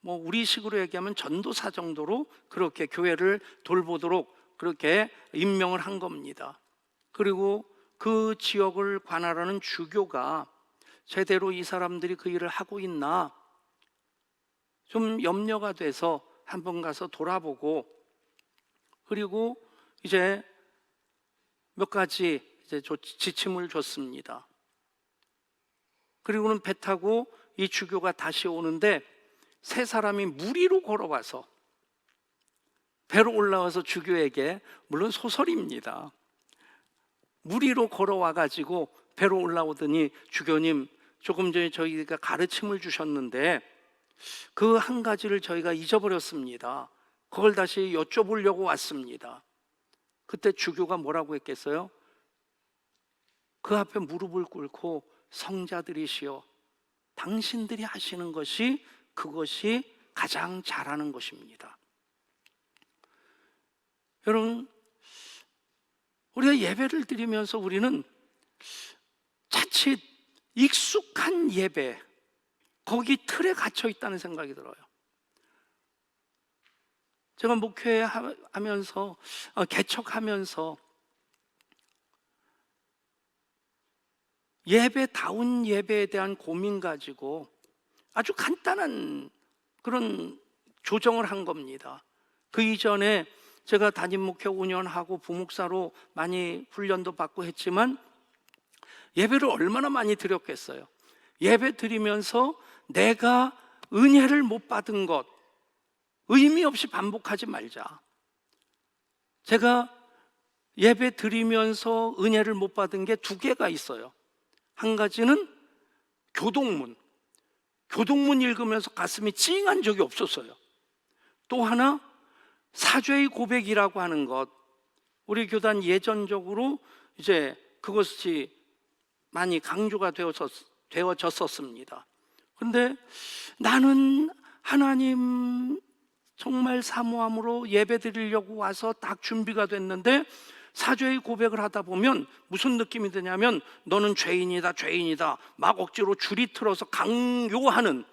우리식으로 얘기하면 전도사 정도로 그렇게 교회를 돌보도록 그렇게 임명을 한 겁니다. 그리고 그 지역을 관할하는 주교가 제대로 이 사람들이 그 일을 하고 있나 좀 염려가 돼서 한번 가서 돌아보고, 그리고 이제 몇 가지 이제 지침을 줬습니다. 그리고는 배 타고 이 주교가 다시 오는데 세 사람이 무리로 걸어와서 배로 올라와서 주교에게, 물론 소설입니다, 무리로 걸어와 가지고 배로 올라오더니, 주교님, 조금 전에 저희가 가르침을 주셨는데 그 한 가지를 저희가 잊어버렸습니다. 그걸 다시 여쭤보려고 왔습니다. 그때 주교가 뭐라고 했겠어요? 그 앞에 무릎을 꿇고, 성자들이시여, 당신들이 하시는 것이 그것이 가장 잘하는 것입니다. 여러분, 우리가 예배를 드리면서 우리는 자칫 익숙한 예배, 거기 틀에 갇혀 있다는 생각이 들어요. 제가 목회하면서, 개척하면서 예배다운 예배에 대한 고민 가지고 아주 간단한 그런 조정을 한 겁니다. 그 이전에 제가 담임 목회 5년 하고 부목사로 많이 훈련도 받고 했지만 예배를 얼마나 많이 드렸겠어요. 예배 드리면서 내가 은혜를 못 받은 것 의미 없이 반복하지 말자. 제가 예배 드리면서 은혜를 못 받은 게 두 개가 있어요. 한 가지는 교동문 읽으면서 가슴이 찡한 적이 없었어요. 또 하나 사죄의 고백이라고 하는 것, 우리 교단 예전적으로 이제 그것이 많이 강조가 되어졌었습니다. 그런데 나는 하나님 정말 사모함으로 예배 드리려고 와서 딱 준비가 됐는데 사죄의 고백을 하다 보면 무슨 느낌이 드냐면 너는 죄인이다 죄인이다 막 억지로 줄이 틀어서 강요하는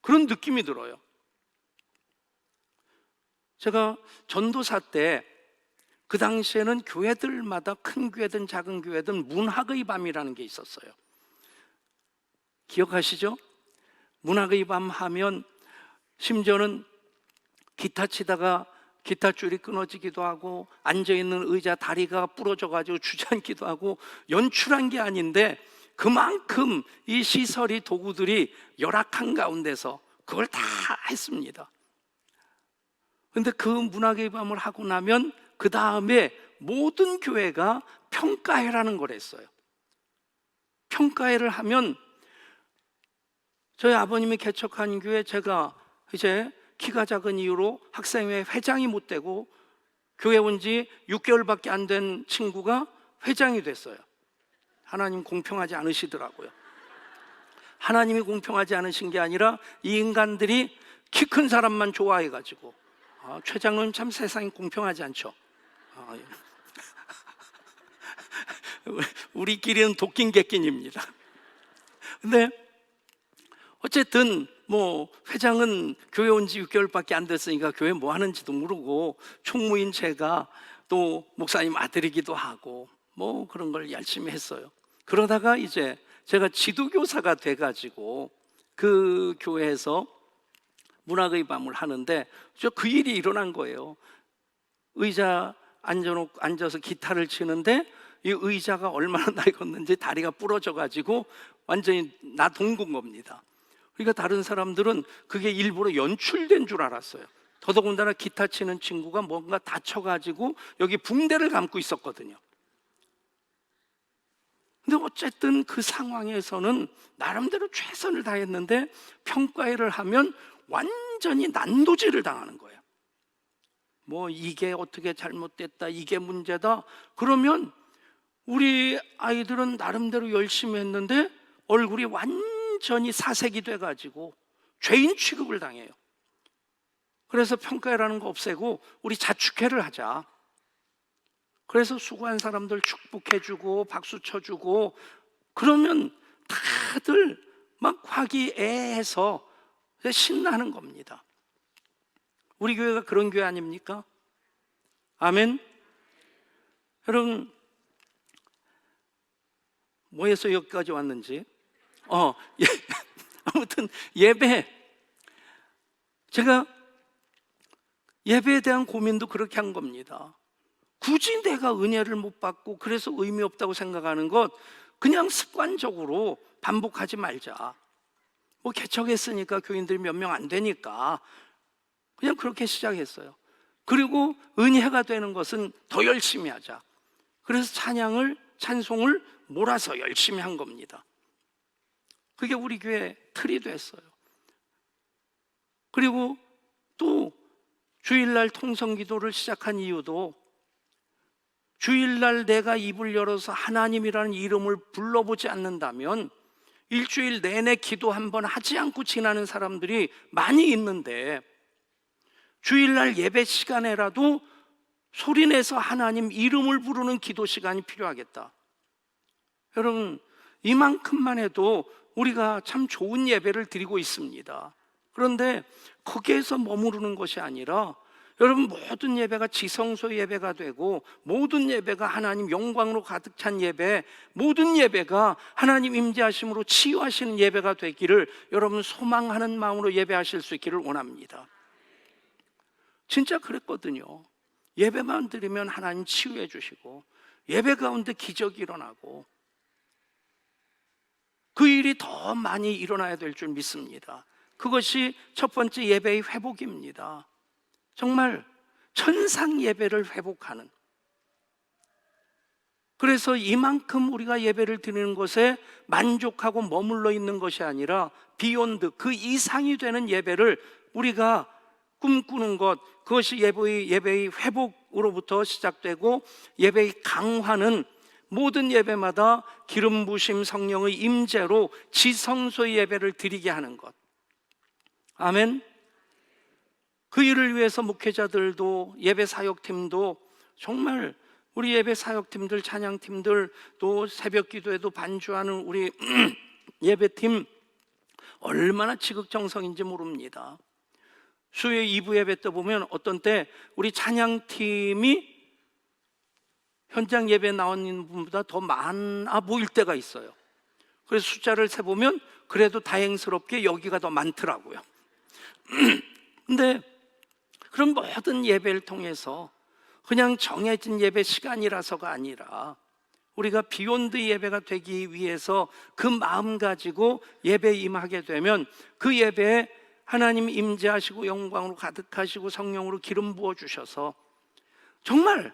그런 느낌이 들어요. 제가 전도사 때 그 당시에는 교회들마다 큰 교회든 작은 교회든 문학의 밤이라는 게 있었어요. 기억하시죠? 문학의 밤 하면 심지어는 기타 치다가 기타 줄이 끊어지기도 하고 앉아있는 의자 다리가 부러져가지고 주저앉기도 하고 연출한 게 아닌데 그만큼 이 시설이 도구들이 열악한 가운데서 그걸 다 했습니다. 그런데 그 문학의 밤을 하고 나면 그 다음에 모든 교회가 평가회라는 걸 했어요. 평가회를 하면 저희 아버님이 개척한 교회 제가 이제 키가 작은 이유로 학생회 회장이 못 되고 교회 온 지 6개월밖에 안 된 친구가 회장이 됐어요. 하나님 공평하지 않으시더라고요. 하나님이 공평하지 않으신 게 아니라 이 인간들이 키 큰 사람만 좋아해가지고 최 장로님 참 세상이 공평하지 않죠. 우리끼리는 도끼인 객끼입니다. 근데 어쨌든 뭐 회장은 교회 온 지 6개월밖에 안 됐으니까 교회 뭐 하는지도 모르고 총무인 제가 또 목사님 아들이기도 하고 뭐 그런 걸 열심히 했어요. 그러다가 이제 제가 지도교사가 돼가지고 그 교회에서 문학의 밤을 하는데 그 일이 일어난 거예요. 의자 앉아서 기타를 치는데 이 의자가 얼마나 낡았는지 다리가 부러져가지고 완전히 나 동군 겁니다. 그러니까 다른 사람들은 그게 일부러 연출된 줄 알았어요. 더더군다나 기타 치는 친구가 뭔가 다쳐가지고 여기 붕대를 감고 있었거든요. 근데 어쨌든 그 상황에서는 나름대로 최선을 다했는데 평가회를 하면 완전히 난도질을 당하는 거예요. 뭐 이게 어떻게 잘못됐다, 이게 문제다. 그러면 우리 아이들은 나름대로 열심히 했는데 얼굴이 완전히 사색이 돼가지고 죄인 취급을 당해요. 그래서 평가회라는 거 없애고 우리 자축회를 하자. 그래서 수고한 사람들 축복해주고 박수 쳐주고 그러면 다들 막 화기애애해서 신나는 겁니다. 우리 교회가 그런 교회 아닙니까? 아멘. 여러분 뭐해서 여기까지 왔는지 아무튼 제가 예배에 대한 고민도 그렇게 한 겁니다. 굳이 내가 은혜를 못 받고 그래서 의미 없다고 생각하는 것 그냥 습관적으로 반복하지 말자. 뭐 개척했으니까 교인들이 몇 명 안 되니까 그냥 그렇게 시작했어요. 그리고 은혜가 되는 것은 더 열심히 하자. 그래서 찬송을 몰아서 열심히 한 겁니다. 그게 우리 교회 틀이 됐어요. 그리고 또 주일날 통성기도를 시작한 이유도 주일날 내가 입을 열어서 하나님이라는 이름을 불러보지 않는다면 일주일 내내 기도 한 번 하지 않고 지나는 사람들이 많이 있는데 주일날 예배 시간에라도 소리내서 하나님 이름을 부르는 기도 시간이 필요하겠다. 여러분 이만큼만 해도 우리가 참 좋은 예배를 드리고 있습니다. 그런데 거기에서 머무르는 것이 아니라 여러분 모든 예배가 지성소 예배가 되고 모든 예배가 하나님 영광으로 가득 찬 예배, 모든 예배가 하나님 임재하심으로 치유하시는 예배가 되기를 여러분 소망하는 마음으로 예배하실 수 있기를 원합니다. 진짜 그랬거든요. 예배만 드리면 하나님 치유해 주시고 예배 가운데 기적이 일어나고 그 일이 더 많이 일어나야 될 줄 믿습니다. 그것이 첫 번째 예배의 회복입니다. 정말 천상 예배를 회복하는, 그래서 이만큼 우리가 예배를 드리는 것에 만족하고 머물러 있는 것이 아니라 비욘드, 그 이상이 되는 예배를 우리가 꿈꾸는 것, 그것이 예배의 회복으로부터 시작되고, 예배의 강화는 모든 예배마다 기름 부으심 성령의 임재로 지성소의 예배를 드리게 하는 것. 아멘. 그 일을 위해서 목회자들도, 예배 사역팀도, 정말 우리 예배 사역팀들, 찬양팀들, 또 새벽 기도에도 반주하는 우리 예배팀 얼마나 지극정성인지 모릅니다. 수요일 2부 예배 때 보면 어떤 때 우리 찬양팀이 현장 예배 나오는 분보다 더 많아 보일 때가 있어요. 그래서 숫자를 세보면 그래도 다행스럽게 여기가 더 많더라고요. 근데 그런 모든 예배를 통해서 그냥 정해진 예배 시간이라서가 아니라 우리가 비욘드 예배가 되기 위해서 그 마음 가지고 예배에 임하게 되면 그 예배에 하나님 임재하시고 영광으로 가득하시고 성령으로 기름 부어주셔서 정말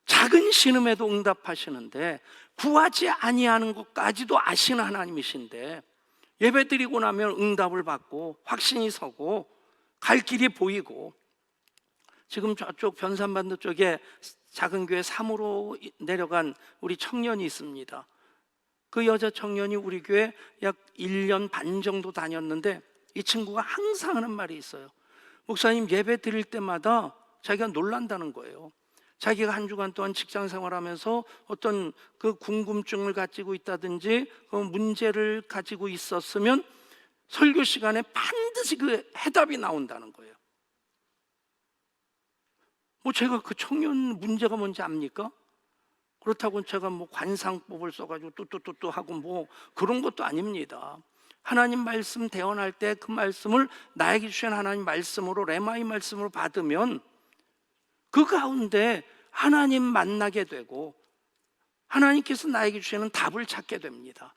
작은 신음에도 응답하시는데, 구하지 아니하는 것까지도 아시는 하나님이신데, 예배 드리고 나면 응답을 받고 확신이 서고 갈 길이 보이고, 지금 저쪽 변산반도 쪽에 작은 교회 3으로 내려간 우리 청년이 있습니다. 그 여자 청년이 우리 교회 약 1년 반 정도 다녔는데, 이 친구가 항상 하는 말이 있어요. 목사님, 예배 드릴 때마다 자기가 놀란다는 거예요. 자기가 한 주간 동안 직장 생활하면서 어떤 그 궁금증을 가지고 있다든지 그 문제를 가지고 있었으면 설교 시간에 반드시 그 해답이 나온다는 거예요. 제가 그 청년 문제가 뭔지 압니까? 그렇다고 제가 관상법을 써가지고 뚜뚜뚜뚜 하고 그런 것도 아닙니다. 하나님 말씀 대언할 때 그 말씀을 나에게 주신 하나님 말씀으로, 레마의 말씀으로 받으면 그 가운데 하나님 만나게 되고 하나님께서 나에게 주시는 답을 찾게 됩니다.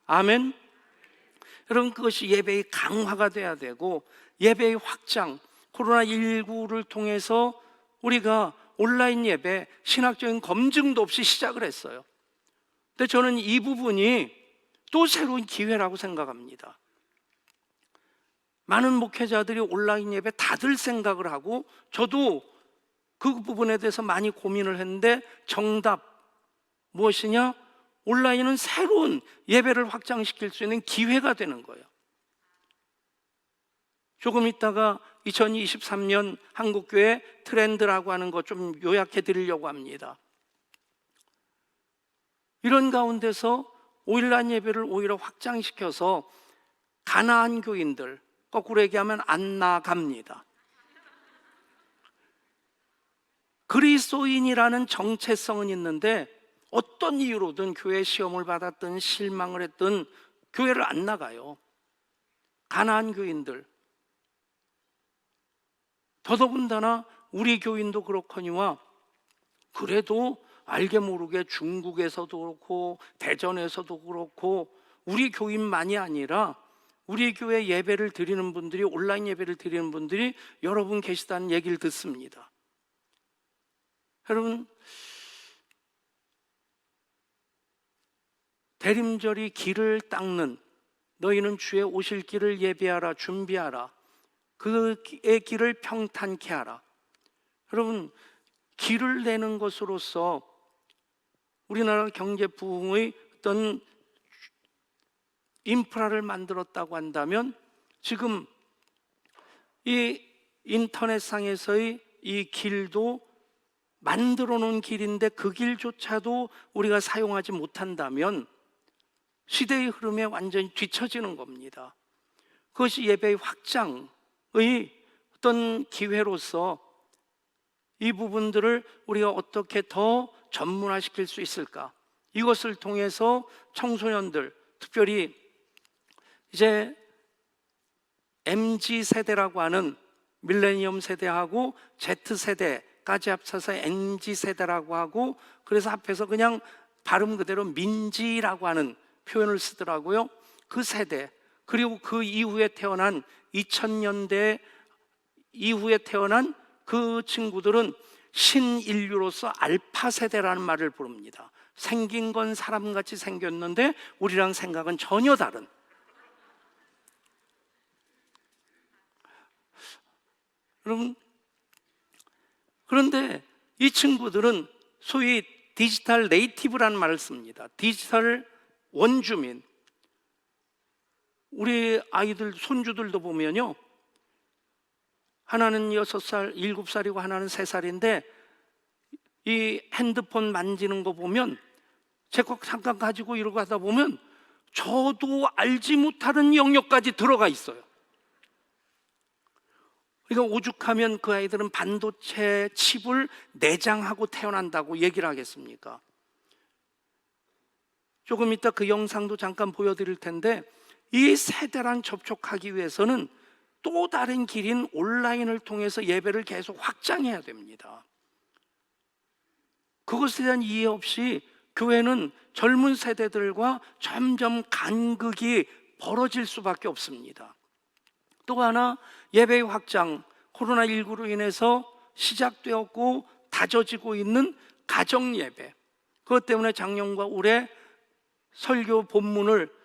아멘. 여러분, 그것이 예배의 강화가 돼야 되고, 예배의 확장, 코로나19를 통해서 우리가 온라인 예배, 신학적인 검증도 없이 시작을 했어요. 근데 저는 이 부분이 또 새로운 기회라고 생각합니다. 많은 목회자들이 온라인 예배 다들 생각을 하고, 저도 그 부분에 대해서 많이 고민을 했는데, 정답 무엇이냐? 온라인은 새로운 예배를 확장시킬 수 있는 기회가 되는 거예요. 조금 있다가 2023년 한국교회 트렌드라고 하는 것 좀 요약해 드리려고 합니다. 이런 가운데서 온라인 예배를 오히려 확장시켜서 가나안 교인들, 거꾸로 얘기하면 안 나갑니다. 그리스도인이라는 정체성은 있는데 어떤 이유로든 교회 시험을 받았든 실망을 했든 교회를 안 나가요. 가나안 교인들. 더더군다나 우리 교인도 그렇거니와, 그래도 알게 모르게 중국에서도 그렇고 대전에서도 그렇고 우리 교인만이 아니라 우리 교회 예배를 드리는 분들이, 온라인 예배를 드리는 분들이 여러분 계시다는 얘기를 듣습니다. 여러분, 대림절이 길을 닦는, 너희는 주의 오실 길을 예비하라, 준비하라, 그의 길을 평탄케 하라. 여러분, 길을 내는 것으로서 우리나라 경제 부흥의 어떤 인프라를 만들었다고 한다면, 지금 이 인터넷상에서의 이 길도 만들어 놓은 길인데 그 길조차도 우리가 사용하지 못한다면 시대의 흐름에 완전히 뒤처지는 겁니다. 그것이 예배의 확장의 어떤 기회로서 이 부분들을 우리가 어떻게 더 전문화시킬 수 있을까? 이것을 통해서 청소년들, 특별히 이제 MZ세대라고 하는, 밀레니엄 세대하고 Z세대까지 합쳐서 MZ세대라고 하고, 그래서 앞에서 그냥 발음 그대로 민지라고 하는 표현을 쓰더라고요. 그 세대, 그리고 그 이후에 태어난 2000년대 이후에 태어난 그 친구들은 신인류로서 알파 세대라는 말을 부릅니다. 생긴 건 사람같이 생겼는데 우리랑 생각은 전혀 다른. 여러분, 그런데 이 친구들은 소위 디지털 네이티브라는 말을 씁니다. 디지털 원주민. 우리 아이들, 손주들도 보면요, 하나는 6살, 7살이고 하나는 3살인데 이 핸드폰 만지는 거 보면, 제거 잠깐 가지고 이러고 하다 보면 저도 알지 못하는 영역까지 들어가 있어요. 그러니까 오죽하면 그 아이들은 반도체 칩을 내장하고 태어난다고 얘기를 하겠습니까? 조금 이따 그 영상도 잠깐 보여드릴 텐데, 이 세대랑 접촉하기 위해서는 또 다른 길인 온라인을 통해서 예배를 계속 확장해야 됩니다. 그것에 대한 이해 없이 교회는 젊은 세대들과 점점 간극이 벌어질 수밖에 없습니다. 또 하나, 예배의 확장, 코로나19로 인해서 시작되었고 다져지고 있는 가정 예배. 그것 때문에 작년과 올해 설교 본문을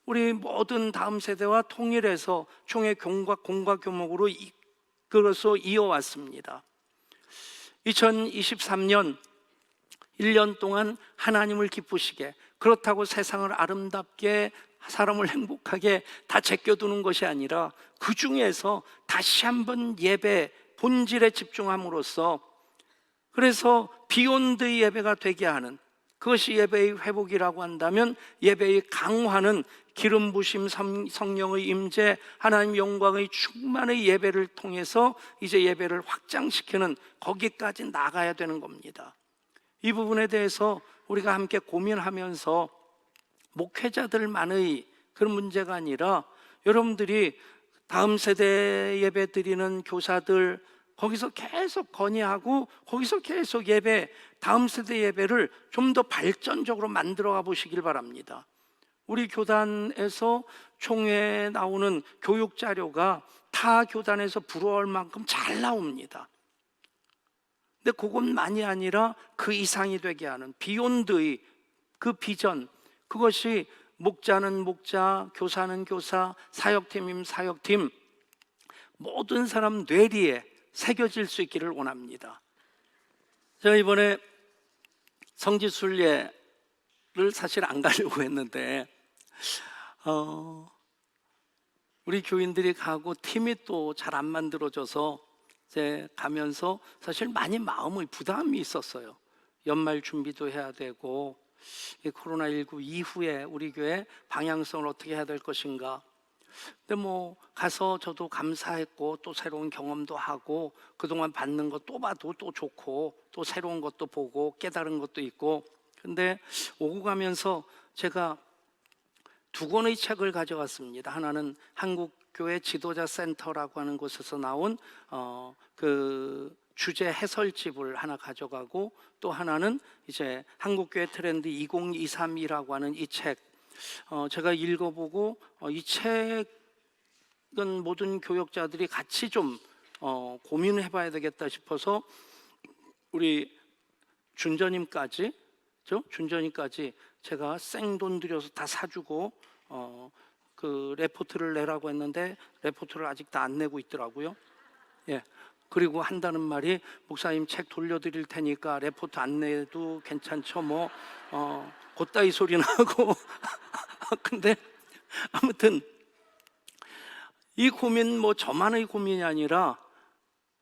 우리 모든 다음 세대와 통일해서 총회 공과 교목으로 이끌어서 이어왔습니다. 2023년 1년 동안 하나님을 기쁘시게, 그렇다고 세상을 아름답게, 사람을 행복하게 다 제껴두는 것이 아니라 그 중에서 다시 한번 예배 본질에 집중함으로써, 그래서 비욘드 예배가 되게 하는, 그것이 예배의 회복이라고 한다면 예배의 강화는 기름 부심, 성령의 임재, 하나님 영광의 충만의 예배를 통해서 이제 예배를 확장시키는, 거기까지 나가야 되는 겁니다. 이 부분에 대해서 우리가 함께 고민하면서 목회자들만의 그런 문제가 아니라 여러분들이 다음 세대 예배 드리는 교사들, 거기서 계속 건의하고 거기서 계속 예배, 다음 세대 예배를 좀 더 발전적으로 만들어 가 보시길 바랍니다. 우리 교단에서 총회에 나오는 교육 자료가 타 교단에서 부러워할 만큼 잘 나옵니다. 근데 그것만이 아니라 그 이상이 되게 하는 비욘드의 그 비전, 그것이 목자는 목자, 교사는 교사, 사역팀이면 사역팀, 모든 사람 뇌리에 새겨질 수 있기를 원합니다. 제가 이번에 성지순례를 사실 안 가려고 했는데 우리 교인들이 가고 팀이 또 잘 안 만들어져서 이제 가면서 사실 많이 마음의 부담이 있었어요. 연말 준비도 해야 되고, 코로나19 이후에 우리 교회 방향성을 어떻게 해야 될 것인가. 근데 뭐 가서 저도 감사했고 또 새로운 경험도 하고, 그동안 받는 것 또 봐도 또 좋고 또 새로운 것도 보고 깨달은 것도 있고. 근데 오고 가면서 제가 두 권의 책을 가져갔습니다. 하나는 한국교회 지도자 센터라고 하는 곳에서 나온 그 주제 해설집을 하나 가져가고, 또 하나는 이제 한국교회 트렌드 2023이라고 하는 이 책, 제가 읽어보고 이 책은 모든 교역자들이 같이 좀 고민을 해봐야 되겠다 싶어서 우리 준저님까지 제가 생돈 들여서 다 사주고 그 레포트를 내라고 했는데 레포트를 아직 다 안 내고 있더라고요. 예. 그리고 한다는 말이, 목사님 책 돌려드릴 테니까 레포트 안 내도 괜찮죠, 뭐 곧다이 소리는 하고. 근데 아무튼 이 고민, 뭐 저만의 고민이 아니라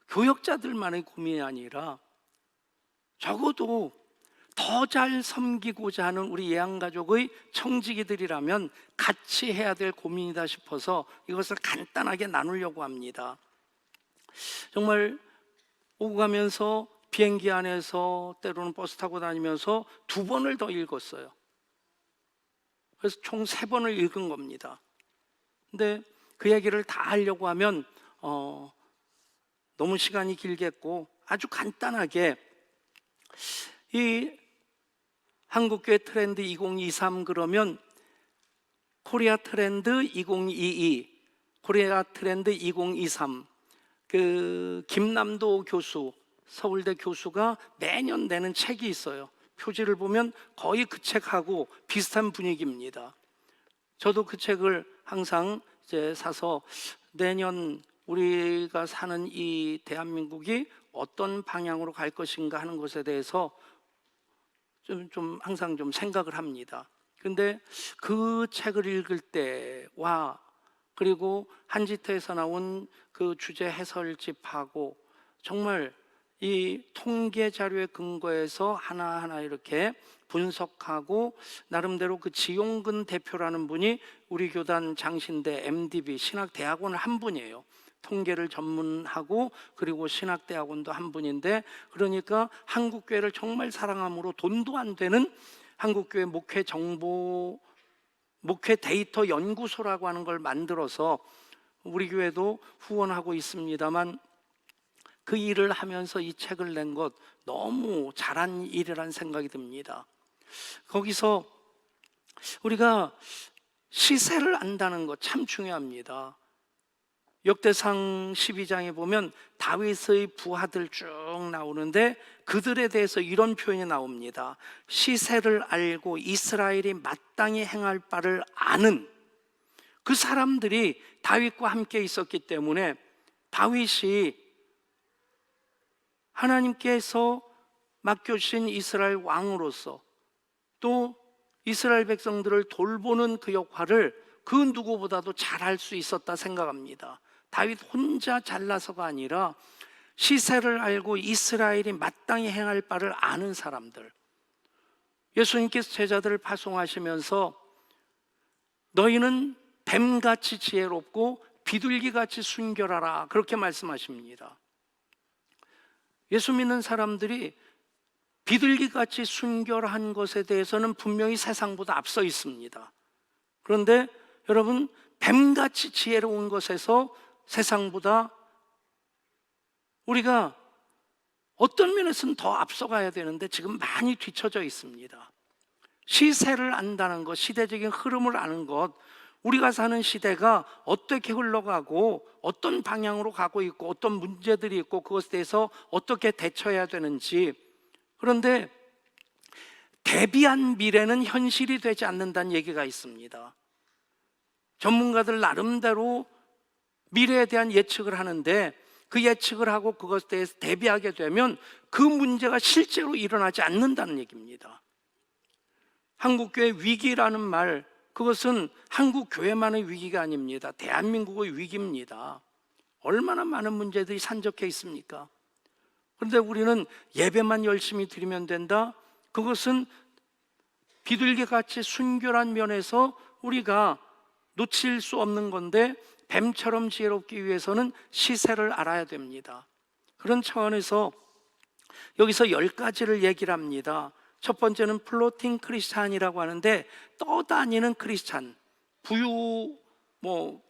교역자들만의 고민이 아니라 적어도 더 잘 섬기고자 하는 우리 예양가족의 청지기들이라면 같이 해야 될 고민이다 싶어서 이것을 간단하게 나누려고 합니다. 정말 오고 가면서 비행기 안에서, 때로는 버스 타고 다니면서 2번을 더 읽었어요. 그래서 총 3번을 읽은 겁니다. 근데 그 얘기를 다 하려고 하면 너무 시간이 길겠고, 아주 간단하게 이 한국교회 트렌드 2023 그러면 코리아 트렌드 2022, 코리아 트렌드 2023, 그 김남도 교수, 서울대 교수가 매년 내는 책이 있어요. 표지를 보면 거의 그 책하고 비슷한 분위기입니다. 저도 그 책을 항상 이제 사서 내년 우리가 사는 이 대한민국이 어떤 방향으로 갈 것인가 하는 것에 대해서 좀 항상 좀 생각을 합니다. 근데 그 책을 읽을 때와 그리고 한지태에서 나온 그 주제 해설집하고 정말 이 통계 자료에 근거해서 하나하나 이렇게 분석하고 나름대로 그 지용근 대표라는 분이 우리 교단 장신대 MDB 신학대학원 한 분이에요. 통계를 전문하고 그리고 신학대학원도 한 분인데, 그러니까 한국교회를 정말 사랑함으로 돈도 안 되는 한국교회 목회 데이터 연구소라고 하는 걸 만들어서 우리 교회도 후원하고 있습니다만, 그 일을 하면서 이 책을 낸 것 너무 잘한 일이라는 생각이 듭니다. 거기서 우리가 시세를 안다는 것 참 중요합니다. 역대상 12장에 보면 다윗의 부하들 쭉 나오는데 그들에 대해서 이런 표현이 나옵니다. 시세를 알고 이스라엘이 마땅히 행할 바를 아는 그 사람들이 다윗과 함께 있었기 때문에 다윗이 하나님께서 맡겨주신 이스라엘 왕으로서 또 이스라엘 백성들을 돌보는 그 역할을 그 누구보다도 잘할 수 있었다 생각합니다. 다윗 혼자 잘나서가 아니라 시세를 알고 이스라엘이 마땅히 행할 바를 아는 사람들. 예수님께서 제자들을 파송하시면서 너희는 뱀같이 지혜롭고 비둘기같이 순결하라 그렇게 말씀하십니다. 예수 믿는 사람들이 비둘기같이 순결한 것에 대해서는 분명히 세상보다 앞서 있습니다. 그런데 여러분, 뱀같이 지혜로운 것에서 세상보다 우리가 어떤 면에서는 더 앞서가야 되는데 지금 많이 뒤처져 있습니다. 시세를 안다는 것, 시대적인 흐름을 아는 것, 우리가 사는 시대가 어떻게 흘러가고 어떤 방향으로 가고 있고 어떤 문제들이 있고 그것에 대해서 어떻게 대처해야 되는지. 그런데 대비한 미래는 현실이 되지 않는다는 얘기가 있습니다. 전문가들 나름대로 미래에 대한 예측을 하는데 그 예측을 하고 그것에 대해서 대비하게 되면 그 문제가 실제로 일어나지 않는다는 얘기입니다. 한국교회 위기라는 말, 그것은 한국교회만의 위기가 아닙니다. 대한민국의 위기입니다. 얼마나 많은 문제들이 산적해 있습니까? 그런데 우리는 예배만 열심히 드리면 된다? 그것은 비둘기같이 순결한 면에서 우리가 놓칠 수 없는 건데 뱀처럼 지혜롭기 위해서는 시세를 알아야 됩니다. 그런 차원에서 여기서 10가지를 얘기를 합니다. 첫 번째는 플로팅 크리스찬이라고 하는데 떠다니는 크리스찬, 부유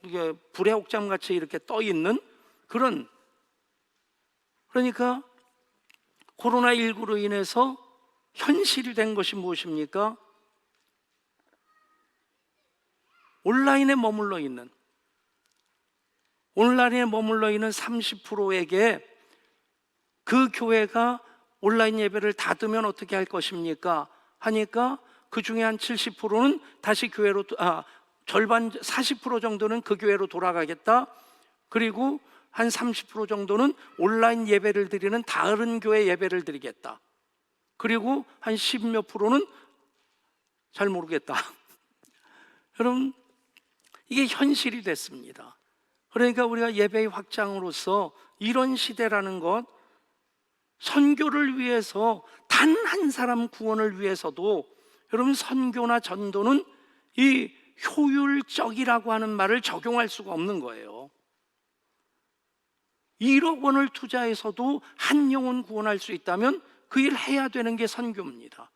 이게 불의 옥잠같이 이렇게 떠 있는 그런, 그러니까 코로나19로 인해서 현실이 된 것이 무엇입니까? 온라인에 머물러 있는 30%에게 그 교회가 온라인 예배를 닫으면 어떻게 할 것입니까? 하니까 그 중에 한 70%는 다시 교회로, 절반 40% 정도는 그 교회로 돌아가겠다. 그리고 한 30% 정도는 온라인 예배를 드리는 다른 교회 예배를 드리겠다. 그리고 한 10몇 프로는 잘 모르겠다. 여러분, 이게 현실이 됐습니다. 그러니까 우리가 예배의 확장으로서 이런 시대라는 것, 선교를 위해서 단 한 사람 구원을 위해서도 여러분 선교나 전도는 이 효율적이라고 하는 말을 적용할 수가 없는 거예요. 1억 원을 투자해서도 한 영혼 구원할 수 있다면 그 일 해야 되는 게 선교입니다.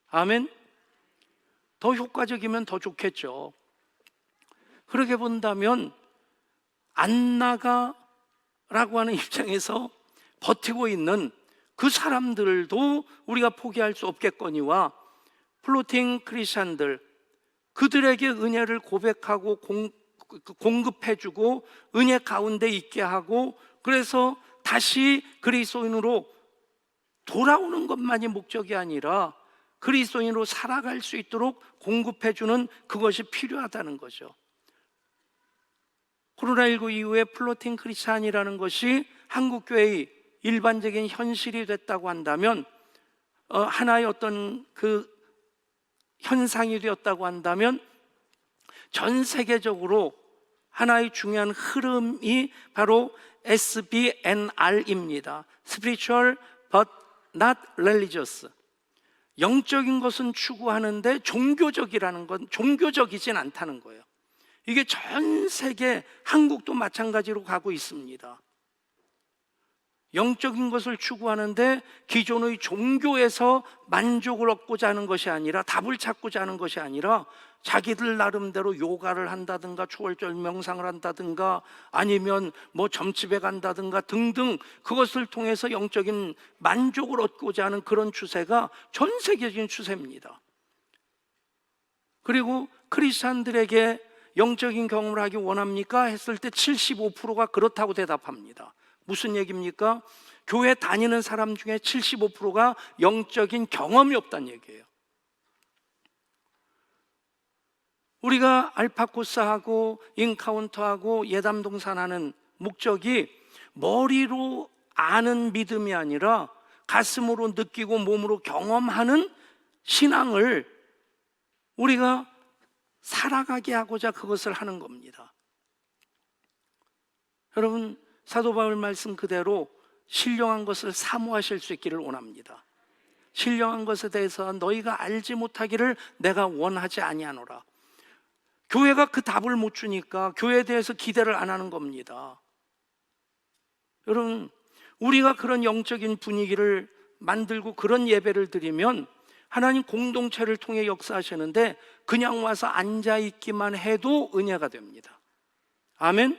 아멘. 더 효과적이면 더 좋겠죠. 그렇게 본다면 안 나가라고 하는 입장에서 버티고 있는 그 사람들도 우리가 포기할 수 없겠거니와 플로팅 크리스찬들, 그들에게 은혜를 고백하고 공급해주고 은혜 가운데 있게 하고, 그래서 다시 그리스도인으로 돌아오는 것만이 목적이 아니라 그리스도인으로 살아갈 수 있도록 공급해주는 그것이 필요하다는 거죠. 코로나19 이후에 플로팅 크리스찬이라는 것이 한국교회의 일반적인 현실이 됐다고 한다면, 하나의 어떤 그 현상이 되었다고 한다면, 전 세계적으로 하나의 중요한 흐름이 바로 SBNR입니다. Spiritual but not religious. 영적인 것은 추구하는데 종교적이라는 건 종교적이진 않다는 거예요. 이게 전 세계, 한국도 마찬가지로 가고 있습니다. 영적인 것을 추구하는데 기존의 종교에서 만족을 얻고자 하는 것이 아니라, 답을 찾고자 하는 것이 아니라 자기들 나름대로 요가를 한다든가 초월절 명상을 한다든가 아니면 뭐 점집에 간다든가 등등, 그것을 통해서 영적인 만족을 얻고자 하는 그런 추세가 전 세계적인 추세입니다. 그리고 크리스찬들에게 영적인 경험을 하기 원합니까? 했을 때 75%가 그렇다고 대답합니다. 무슨 얘기입니까? 교회 다니는 사람 중에 75%가 영적인 경험이 없다는 얘기예요. 우리가 알파코스하고 인카운터하고 예담동산하는 목적이 머리로 아는 믿음이 아니라 가슴으로 느끼고 몸으로 경험하는 신앙을 우리가 살아가게 하고자 그것을 하는 겁니다. 여러분, 사도 바울 말씀 그대로 신령한 것을 사모하실 수 있기를 원합니다. 신령한 것에 대해서 너희가 알지 못하기를 내가 원하지 아니하노라. 교회가 그 답을 못 주니까 교회에 대해서 기대를 안 하는 겁니다. 여러분, 우리가 그런 영적인 분위기를 만들고 그런 예배를 드리면 하나님 공동체를 통해 역사하시는데 그냥 와서 앉아있기만 해도 은혜가 됩니다. 아멘?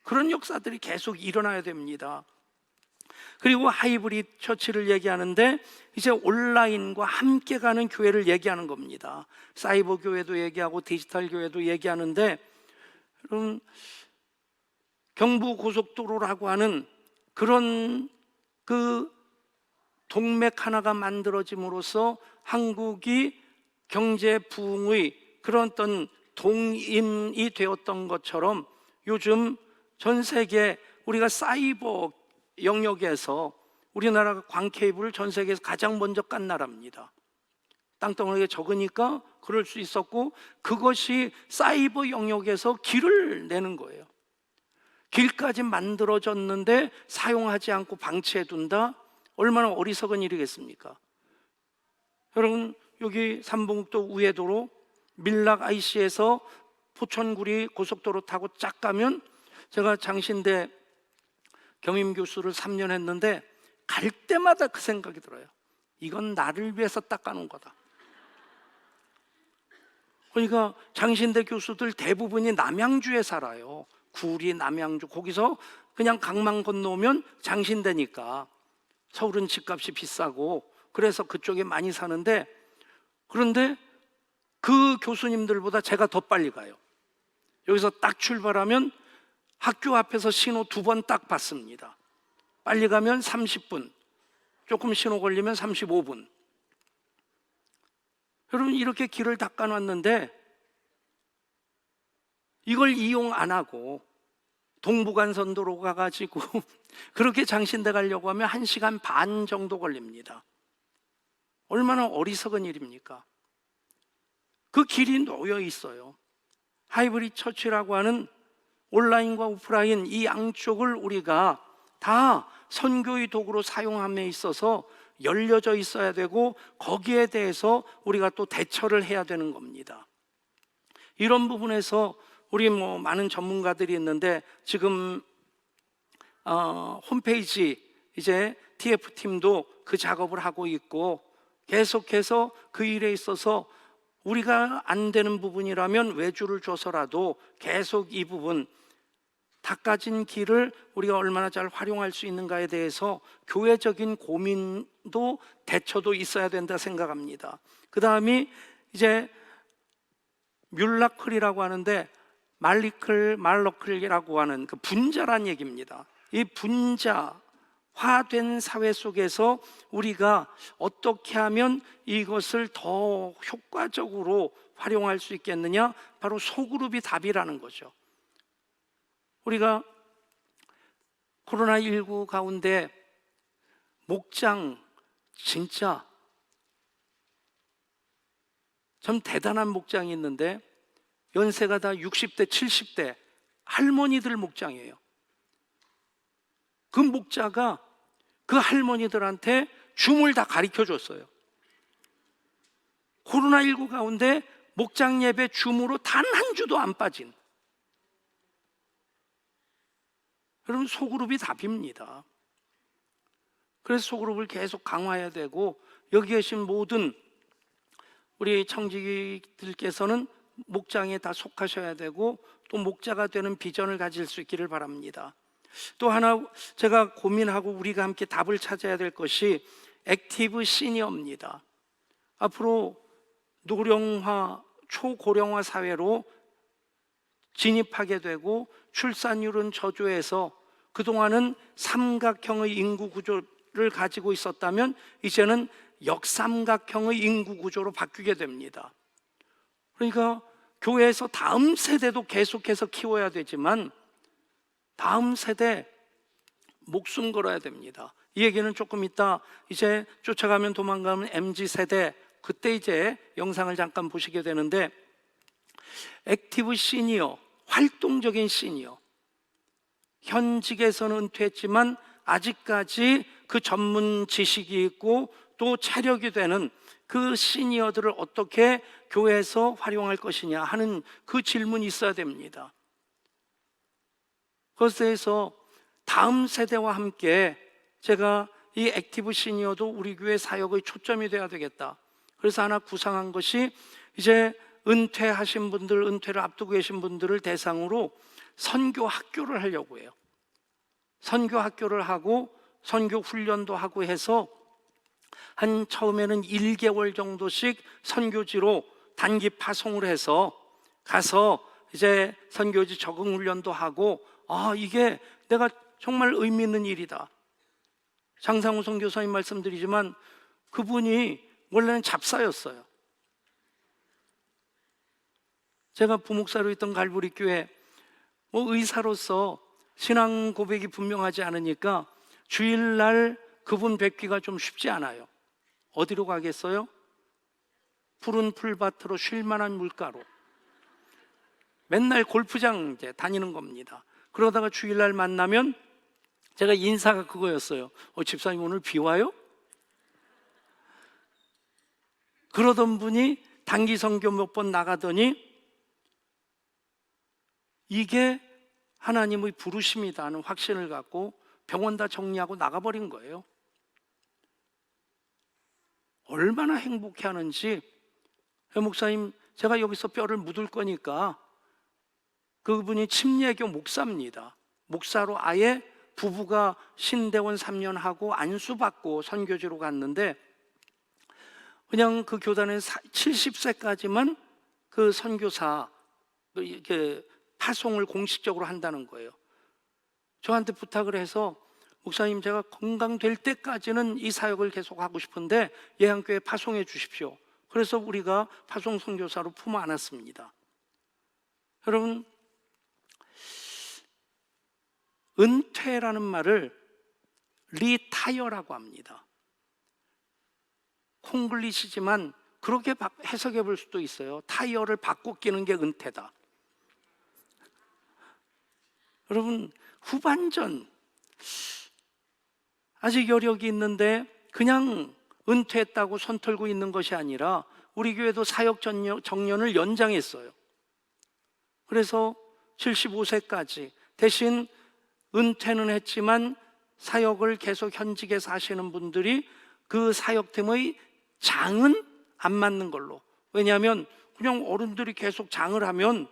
그런 역사들이 계속 일어나야 됩니다. 그리고 하이브리드 처치를 얘기하는데 이제 온라인과 함께 가는 교회를 얘기하는 겁니다. 사이버 교회도 얘기하고 디지털 교회도 얘기하는데, 경부고속도로라고 하는 그런 그 동맥 하나가 만들어짐으로써 한국이 경제 부흥의 그런 어떤 동인이 되었던 것처럼 요즘 전 세계 우리가 사이버 영역에서 우리나라가 광케이블을 전 세계에서 가장 먼저 깐 나라입니다. 땅덩어리가 적으니까 그럴 수 있었고, 그것이 사이버 영역에서 길을 내는 거예요. 길까지 만들어졌는데 사용하지 않고 방치해 둔다? 얼마나 어리석은 일이겠습니까? 여러분, 여기 삼봉국도 우회도로 밀락 IC에서 포천구리 고속도로 타고 쫙 가면, 제가 장신대 겸임교수를 3년 했는데 갈 때마다 그 생각이 들어요. 이건 나를 위해서 닦아놓은 거다. 그러니까 장신대 교수들 대부분이 남양주에 살아요. 구리, 남양주, 거기서 그냥 강만 건너오면 장신대니까. 서울은 집값이 비싸고 그래서 그쪽에 많이 사는데, 그런데 그 교수님들보다 제가 더 빨리 가요. 여기서 딱 출발하면 학교 앞에서 신호 2번 딱 받습니다. 빨리 가면 30분, 조금 신호 걸리면 35분. 여러분, 이렇게 길을 닦아놨는데 이걸 이용 안 하고 동부간선도로 가가지고 그렇게 장신대 가려고 하면 1시간 반 정도 걸립니다. 얼마나 어리석은 일입니까? 그 길이 놓여 있어요. 하이브리드 처치라고 하는 온라인과 오프라인 이 양쪽을 우리가 다 선교의 도구로 사용함에 있어서 열려져 있어야 되고, 거기에 대해서 우리가 또 대처를 해야 되는 겁니다. 이런 부분에서 우리 많은 전문가들이 있는데, 지금 홈페이지 이제 TF팀도 그 작업을 하고 있고, 계속해서 그 일에 있어서 우리가 안 되는 부분이라면 외주를 줘서라도 계속 이 부분, 닦아진 길을 우리가 얼마나 잘 활용할 수 있는가에 대해서 교회적인 고민도 대처도 있어야 된다 생각합니다. 그 다음이 이제 뮬라클이라고 하는데 말러클이라고 하는 그 분자란 얘기입니다. 이 분자화된 사회 속에서 우리가 어떻게 하면 이것을 더 효과적으로 활용할 수 있겠느냐? 바로 소그룹이 답이라는 거죠. 우리가 코로나19 가운데 목장 진짜 참 대단한 목장이 있는데 연세가 다 60대, 70대 할머니들 목장이에요. 그 목자가 그 할머니들한테 줌을 다 가르쳐 줬어요. 코로나19 가운데 목장 예배 줌으로 단 한 주도 안 빠진, 여러분 소그룹이 답입니다. 그래서 소그룹을 계속 강화해야 되고, 여기 계신 모든 우리 청지기들께서는 목장에 다 속하셔야 되고 또 목자가 되는 비전을 가질 수 있기를 바랍니다. 또 하나 제가 고민하고 우리가 함께 답을 찾아야 될 것이 액티브 시니어입니다. 앞으로 노령화, 초고령화 사회로 진입하게 되고 출산율은 저조해서 그동안은 삼각형의 인구 구조를 가지고 있었다면 이제는 역삼각형의 인구 구조로 바뀌게 됩니다. 그러니까 교회에서 다음 세대도 계속해서 키워야 되지만 다음 세대 목숨 걸어야 됩니다. 이 얘기는 조금 이따 이제 쫓아가면 도망가면 MZ세대, 그때 이제 영상을 잠깐 보시게 되는데, 액티브 시니어, 활동적인 시니어, 현직에서는 은퇴했지만 아직까지 그 전문 지식이 있고 또 체력이 되는 그 시니어들을 어떻게 교회에서 활용할 것이냐 하는 그 질문이 있어야 됩니다. 그것에 대해서 다음 세대와 함께 제가 이 액티브 시니어도 우리 교회 사역의 초점이 되어야 되겠다. 그래서 하나 구상한 것이, 이제 은퇴하신 분들, 은퇴를 앞두고 계신 분들을 대상으로 선교 학교를 하려고 해요. 선교 학교를 하고 선교 훈련도 하고 해서 한 처음에는 1개월 정도씩 선교지로 단기 파송을 해서 가서 이제 선교지 적응 훈련도 하고, 이게 내가 정말 의미 있는 일이다. 장상우 선교사님 말씀드리지만 그분이 원래는 잡사였어요. 제가 부목사로 있던 갈보리 교회 의사로서 신앙 고백이 분명하지 않으니까 주일날 그분 뵙기가 좀 쉽지 않아요. 어디로 가겠어요? 푸른 풀밭으로 쉴만한 물가로. 맨날 골프장 이제 다니는 겁니다. 그러다가 주일날 만나면 제가 인사가 그거였어요. 집사님 오늘 비 와요? 그러던 분이 단기 선교 몇 번 나가더니 이게 하나님의 부르심이다 하는 확신을 갖고 병원 다 정리하고 나가버린 거예요. 얼마나 행복해하는지. 목사님, 제가 여기서 뼈를 묻을 거니까, 그분이 침례교 목사입니다. 목사로 아예 부부가 신대원 3년 하고 안수받고 선교지로 갔는데, 그냥 그 교단에 70세까지만 그 선교사 이렇게 파송을 공식적으로 한다는 거예요. 저한테 부탁을 해서, 목사님 제가 건강될 때까지는 이 사역을 계속 하고 싶은데 예한교회 파송해 주십시오. 그래서 우리가 파송 선교사로 품어 안았습니다. 여러분, 은퇴라는 말을 리타이어라고 합니다. 콩글리시지만 그렇게 해석해 볼 수도 있어요. 타이어를 바꿔 끼는 게 은퇴다. 여러분, 후반전 아직 여력이 있는데 그냥 은퇴했다고 손 털고 있는 것이 아니라 우리 교회도 사역 정년을 연장했어요. 그래서 75세까지 대신 은퇴는 했지만 사역을 계속 현직에서 하시는 분들이 그 사역팀의 장은 안 맞는 걸로. 왜냐하면 그냥 어른들이 계속 장을 하면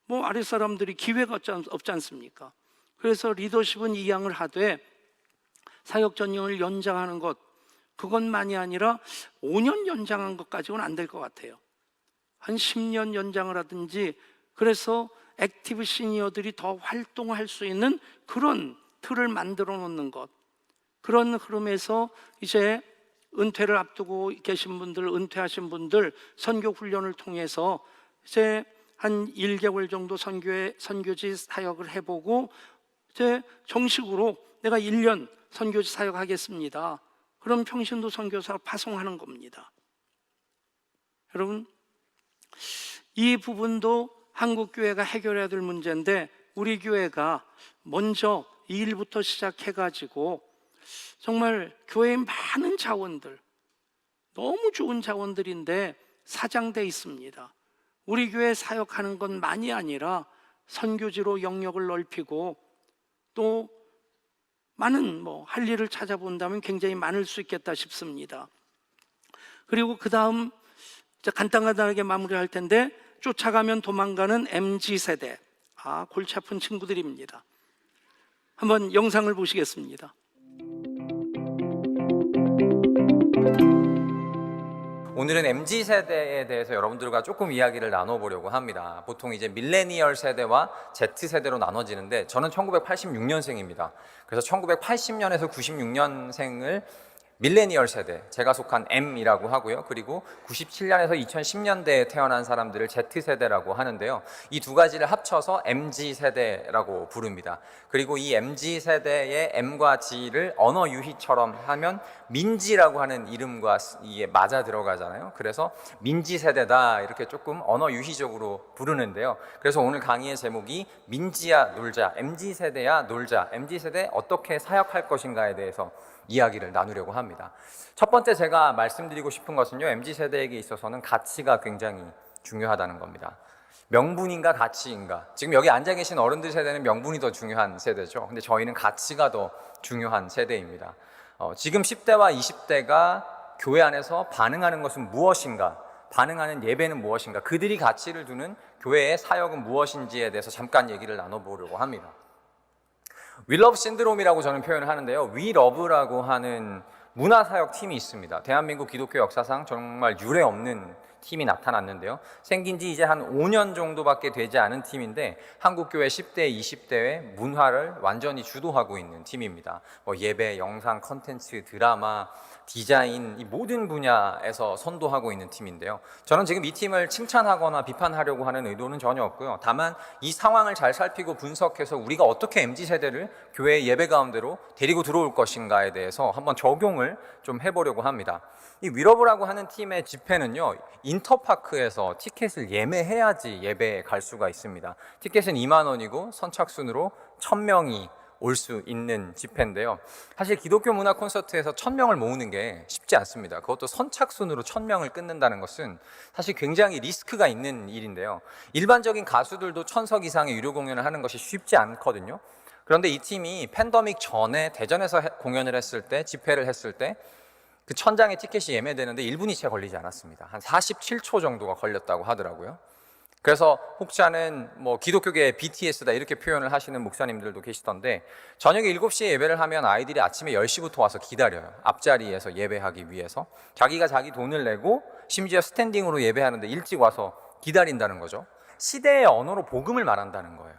뭐 아랫사람들이 기회가 없지 않습니까? 그래서 리더십은 이양을 하되 사역 전형을 연장하는 것, 그것만이 아니라 5년 연장한 것까지는 안 될 것 같아요. 한 10년 연장을 하든지, 그래서 액티브 시니어들이 더 활동할 수 있는 그런 틀을 만들어 놓는 것, 그런 흐름에서 이제 은퇴를 앞두고 계신 분들, 은퇴하신 분들 선교 훈련을 통해서 이제 한 1개월 정도 선교지 사역을 해보고 이제 정식으로 내가 1년 선교지 사역하겠습니다. 그럼 평신도 선교사 파송하는 겁니다. 여러분, 이 부분도 한국 교회가 해결해야 될 문제인데, 우리 교회가 먼저 이 일부터 시작해가지고 정말 교회의 많은 자원들, 너무 좋은 자원들인데 사장돼 있습니다. 우리 교회 사역하는 것만이 아니라 선교지로 영역을 넓히고 또 많은 할 일을 찾아본다면 굉장히 많을 수 있겠다 싶습니다. 그리고 그 다음 간단하게 마무리할 텐데, 쫓아가면 도망가는 MZ세대, 골치 아픈 친구들입니다. 한번 영상을 보시겠습니다. 오늘은 MZ세대에 대해서 여러분들과 조금 이야기를 나눠보려고 합니다. 보통 이제 밀레니얼 세대와 Z세대로 나눠지는데, 저는 1986년생입니다. 그래서 1980년에서 96년생을 밀레니얼 세대, 제가 속한 M이라고 하고요. 그리고 97년에서 2010년대에 태어난 사람들을 Z세대라고 하는데요. 이 두 가지를 합쳐서 MZ세대라고 부릅니다. 그리고 이 MZ세대의 M과 G를 언어 유희처럼 하면 민지라고 하는 이름과 이게 맞아 들어가잖아요. 그래서 민지세대다, 이렇게 조금 언어 유희적으로 부르는데요. 그래서 오늘 강의의 제목이 민지야 놀자, MZ세대야 놀자, MZ세대 어떻게 사역할 것인가에 대해서 이야기를 나누려고 합니다. 첫 번째 제가 말씀드리고 싶은 것은요, MZ세대에게 있어서는 가치가 굉장히 중요하다는 겁니다. 명분인가 가치인가. 지금 여기 앉아 계신 어른들 세대는 명분이 더 중요한 세대죠. 근데 저희는 가치가 더 중요한 세대입니다. 지금 10대와 20대가 교회 안에서 반응하는 것은 무엇인가, 반응하는 예배는 무엇인가, 그들이 가치를 두는 교회의 사역은 무엇인지에 대해서 잠깐 얘기를 나눠보려고 합니다. 윌러브 신드롬이라고 저는 표현을 하는데요, 위러브라고 하는 문화사역 팀이 있습니다. 대한민국 기독교 역사상 정말 유례 없는 팀이 나타났는데요, 생긴 지 이제 한 5년 정도밖에 되지 않은 팀인데 한국교회 10대, 20대의 문화를 완전히 주도하고 있는 팀입니다. 예배, 영상, 컨텐츠, 드라마, 디자인, 이 모든 분야에서 선도하고 있는 팀인데요, 저는 지금 이 팀을 칭찬하거나 비판하려고 하는 의도는 전혀 없고요. 다만 이 상황을 잘 살피고 분석해서 우리가 어떻게 MZ세대를 교회 예배 가운데로 데리고 들어올 것인가에 대해서 한번 적용을 좀 해보려고 합니다. 이 위러브라고 하는 팀의 집회는요, 인터파크에서 티켓을 예매해야지 예배에 갈 수가 있습니다. 티켓은 2만 원이고 선착순으로 1000명이 올 수 있는 집회인데요, 사실 기독교 문화 콘서트에서 1000명을 모으는 게 쉽지 않습니다. 그것도 선착순으로 1000명을 끊는다는 것은 사실 굉장히 리스크가 있는 일인데요, 일반적인 가수들도 1000석 이상의 유료 공연을 하는 것이 쉽지 않거든요. 그런데 이 팀이 팬데믹 전에 대전에서 공연을 했을 때, 집회를 했을 때 그 1000장의 티켓이 예매되는데 1분이 채 걸리지 않았습니다. 한 47초 정도가 걸렸다고 하더라고요. 그래서 혹자는 기독교계의 BTS다 이렇게 표현을 하시는 목사님들도 계시던데, 저녁에 7시에 예배를 하면 아이들이 아침에 10시부터 와서 기다려요. 앞자리에서 예배하기 위해서. 자기가 자기 돈을 내고 심지어 스탠딩으로 예배하는데 일찍 와서 기다린다는 거죠. 시대의 언어로 복음을 말한다는 거예요.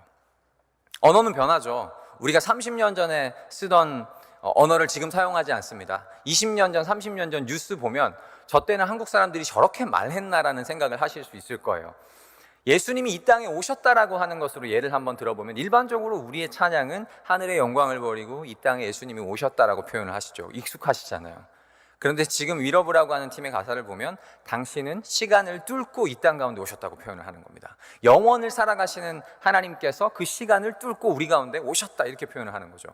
언어는 변하죠. 우리가 30년 전에 쓰던 언어를 지금 사용하지 않습니다. 20년 전, 30년 전 뉴스 보면 저 때는 한국 사람들이 저렇게 말했나라는 생각을 하실 수 있을 거예요. 예수님이 이 땅에 오셨다라고 하는 것으로 예를 한번 들어보면, 일반적으로 우리의 찬양은 하늘의 영광을 버리고 이 땅에 예수님이 오셨다라고 표현을 하시죠. 익숙하시잖아요. 그런데 지금 위러브라고 하는 팀의 가사를 보면 당신은 시간을 뚫고 이 땅 가운데 오셨다고 표현을 하는 겁니다. 영원을 살아가시는 하나님께서 그 시간을 뚫고 우리 가운데 오셨다, 이렇게 표현을 하는 거죠.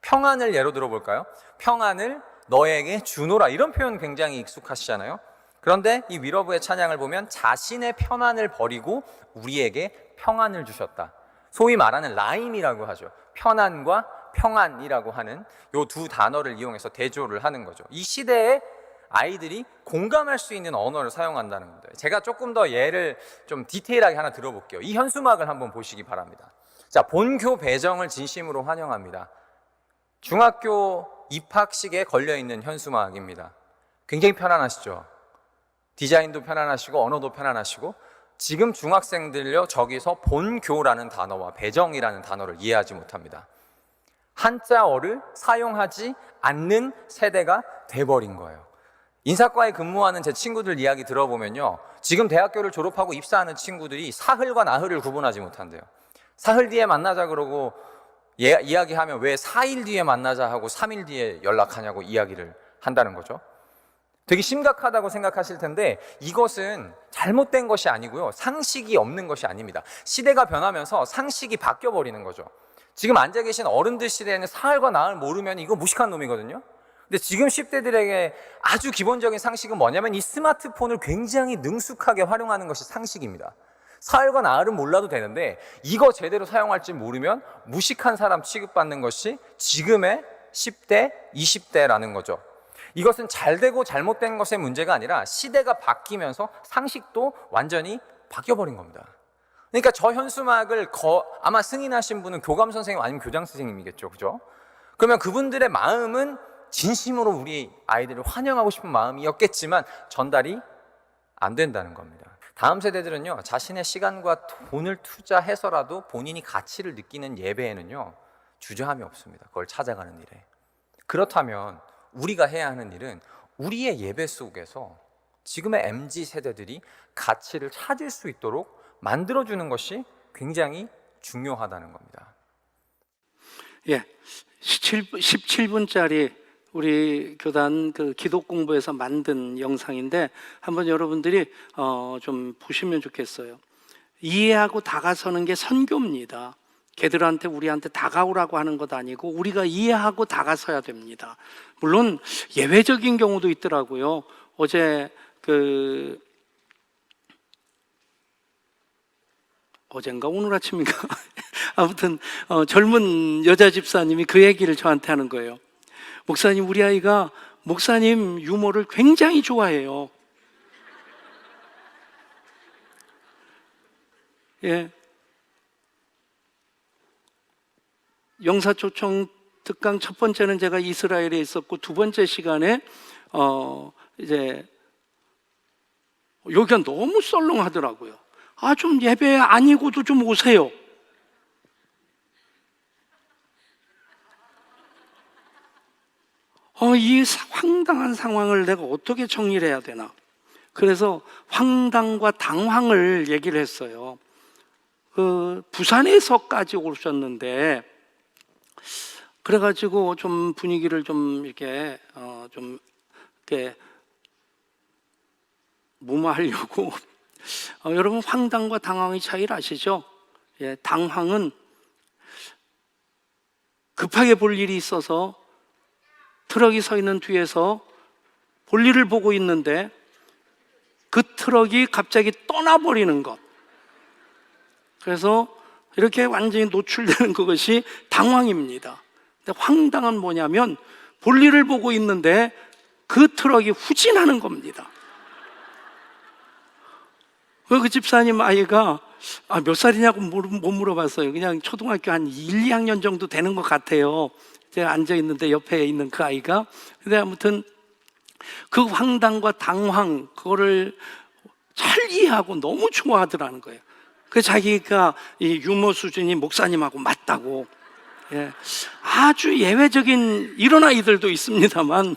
평안을 예로 들어볼까요? 평안을 너에게 주노라, 이런 표현 굉장히 익숙하시잖아요. 그런데 이 위러브의 찬양을 보면 자신의 편안을 버리고 우리에게 평안을 주셨다. 소위 말하는 라임이라고 하죠. 편안과 평안이라고 하는 이 두 단어를 이용해서 대조를 하는 거죠. 이 시대에 아이들이 공감할 수 있는 언어를 사용한다는 겁니다. 제가 조금 더 예를 좀 디테일하게 하나 들어볼게요. 이 현수막을 한번 보시기 바랍니다. 자, 본교 배정을 진심으로 환영합니다. 중학교 입학식에 걸려있는 현수막입니다. 굉장히 편안하시죠? 디자인도 편안하시고 언어도 편안하시고, 지금 중학생들요, 저기서 본교라는 단어와 배정이라는 단어를 이해하지 못합니다. 한자어를 사용하지 않는 세대가 돼버린 거예요. 인사과에 근무하는 제 친구들 이야기 들어보면요, 지금 대학교를 졸업하고 입사하는 친구들이 사흘과 나흘을 구분하지 못한대요. 사흘 뒤에 만나자 그러고 이야기하면 왜 4일 뒤에 만나자 하고 3일 뒤에 연락하냐고 이야기를 한다는 거죠. 되게 심각하다고 생각하실 텐데, 이것은 잘못된 것이 아니고요, 상식이 없는 것이 아닙니다. 시대가 변하면서 상식이 바뀌어 버리는 거죠. 지금 앉아 계신 어른들 시대에는 사흘과 나흘 모르면 이거 무식한 놈이거든요. 근데 지금 10대들에게 아주 기본적인 상식은 뭐냐면, 이 스마트폰을 굉장히 능숙하게 활용하는 것이 상식입니다. 사흘과 나흘은 몰라도 되는데 이거 제대로 사용할 줄 모르면 무식한 사람 취급받는 것이 지금의 10대, 20대라는 거죠. 이것은 잘되고 잘못된 것의 문제가 아니라 시대가 바뀌면서 상식도 완전히 바뀌어버린 겁니다. 그러니까 저 현수막을 아마 승인하신 분은 교감 선생님 아니면 교장 선생님이겠죠, 그죠? 그러면 그분들의 마음은 진심으로 우리 아이들을 환영하고 싶은 마음이었겠지만 전달이 안 된다는 겁니다. 다음 세대들은요, 자신의 시간과 돈을 투자해서라도 본인이 가치를 느끼는 예배에는요, 주저함이 없습니다. 그걸 찾아가는 일에. 그렇다면 우리가 해야 하는 일은 우리의 예배 속에서 지금의 MZ 세대들이 가치를 찾을 수 있도록 만들어주는 것이 굉장히 중요하다는 겁니다. 예, 17분짜리 우리 교단 그 기도 공부에서 만든 영상인데 한번 여러분들이 좀 보시면 좋겠어요. 이해하고 다가서는 게 선교입니다. 걔들한테 우리한테 다가오라고 하는 것 아니고 우리가 이해하고 다가서야 됩니다. 물론 예외적인 경우도 있더라고요. 어제 어젠가 오늘 아침인가 아무튼 젊은 여자 집사님이 그 얘기를 저한테 하는 거예요. 목사님, 우리 아이가 목사님 유머를 굉장히 좋아해요. 예. 영사초청 특강 첫 번째는 제가 이스라엘에 있었고, 두 번째 시간에 이제 여기가 너무 썰렁하더라고요. 좀 예배 아니고도 좀 오세요. 이 황당한 상황을 내가 어떻게 정리를 해야 되나. 그래서 황당과 당황을 얘기를 했어요. 부산에서까지 오셨는데, 그래가지고 좀 분위기를 좀 이렇게 무마하려고. 여러분, 황당과 당황의 차이를 아시죠? 예, 당황은 급하게 볼 일이 있어서 트럭이 서 있는 뒤에서 볼일을 보고 있는데 그 트럭이 갑자기 떠나버리는 것. 그래서 이렇게 완전히 노출되는 그것이 당황입니다. 근데 황당은 뭐냐면 볼일을 보고 있는데 그 트럭이 후진하는 겁니다. 그 집사님 아이가 몇 살이냐고 못 물어봤어요. 그냥 초등학교 한 1, 2학년 정도 되는 것 같아요. 제가 앉아있는데 옆에 있는 그 아이가. 근데 아무튼 그 황당과 당황, 그거를 잘 이해하고 너무 좋아하더라는 거예요. 그 자기가 이 유머 수준이 목사님하고 맞다고. 예. 아주 예외적인 이런 아이들도 있습니다만,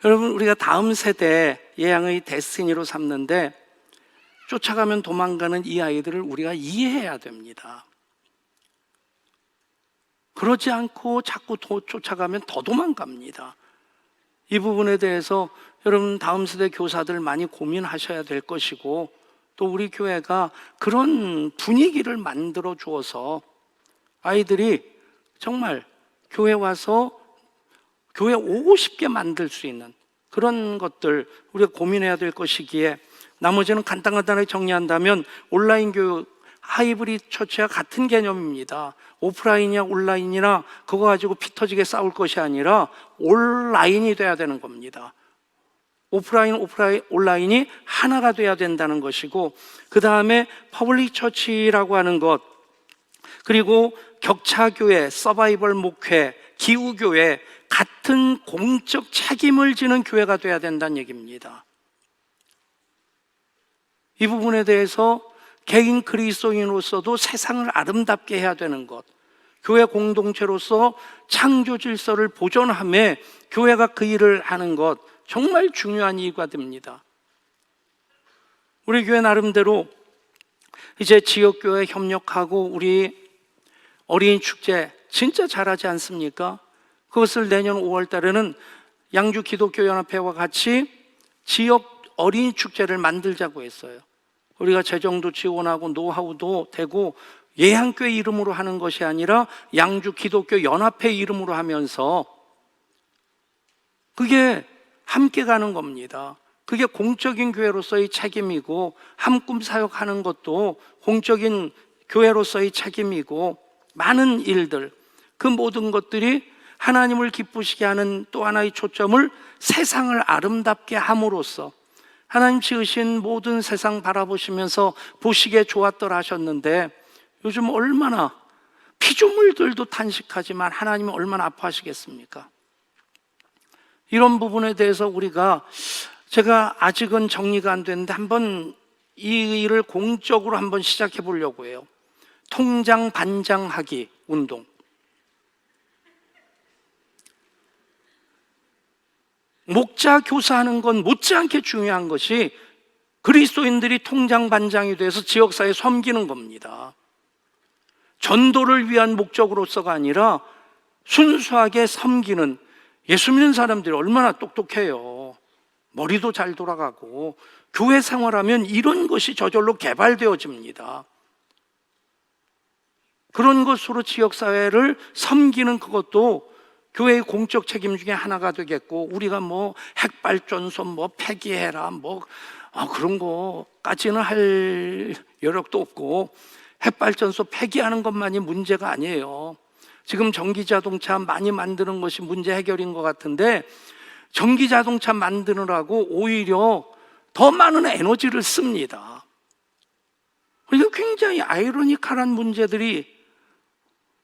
여러분, 우리가 다음 세대 예양의 데스티니로 삼는데 쫓아가면 도망가는 이 아이들을 우리가 이해해야 됩니다. 그러지 않고 자꾸 쫓아가면 더 도망갑니다. 이 부분에 대해서 여러분, 다음 세대 교사들 많이 고민하셔야 될 것이고, 또 우리 교회가 그런 분위기를 만들어 주어서 아이들이 정말 교회 와서 교회 오고 싶게 만들 수 있는 그런 것들 우리가 고민해야 될 것이기에, 나머지는 간단하게 정리한다면 온라인 교육, 하이브리드 처치와 같은 개념입니다. 오프라인이나 온라인이나 그거 가지고 피 터지게 싸울 것이 아니라 온라인이 돼야 되는 겁니다. 오프라인, 온라인이 하나가 돼야 된다는 것이고, 그 다음에 퍼블릭 처치라고 하는 것, 그리고 격차교회, 서바이벌 목회, 기후교회, 같은 공적 책임을 지는 교회가 돼야 된다는 얘기입니다. 이 부분에 대해서 개인 그리스도인으로서도 세상을 아름답게 해야 되는 것, 교회 공동체로서 창조 질서를 보존하며 교회가 그 일을 하는 것, 정말 중요한 이유가 됩니다. 우리 교회 나름대로 이제 지역교회 협력하고 우리 어린이 축제 진짜 잘하지 않습니까? 그것을 내년 5월 달에는 양주 기독교연합회와 같이 지역 어린이 축제를 만들자고 했어요. 우리가 재정도 지원하고 노하우도 되고 예한교회 이름으로 하는 것이 아니라 양주 기독교 연합회 이름으로 하면서 그게 함께 가는 겁니다. 그게 공적인 교회로서의 책임이고, 함꿈 사역하는 것도 공적인 교회로서의 책임이고, 많은 일들, 그 모든 것들이 하나님을 기쁘시게 하는 또 하나의 초점을 세상을 아름답게 함으로써 하나님 지으신 모든 세상 바라보시면서 보시기에 좋았더라 하셨는데, 요즘 얼마나 피조물들도 탄식하지만 하나님은 얼마나 아파하시겠습니까? 이런 부분에 대해서 제가 아직은 정리가 안 됐는데 한번 이 일을 공적으로 한번 시작해 보려고 해요. 통장 반장하기 운동. 목자 교사하는 건 못지않게 중요한 것이 그리스도인들이 통장 반장이 돼서 지역사회에 섬기는 겁니다. 전도를 위한 목적으로서가 아니라 순수하게 섬기는, 예수 믿는 사람들이 얼마나 똑똑해요. 머리도 잘 돌아가고 교회 생활하면 이런 것이 저절로 개발되어집니다. 그런 것으로 지역사회를 섬기는 그것도 교회의 공적 책임 중에 하나가 되겠고, 우리가 핵발전소 폐기해라 그런 거까지는 할 여력도 없고, 핵발전소 폐기하는 것만이 문제가 아니에요. 지금 전기자동차 많이 만드는 것이 문제 해결인 것 같은데, 전기자동차 만드느라고 오히려 더 많은 에너지를 씁니다. 그러니까 굉장히 아이러니컬한 문제들이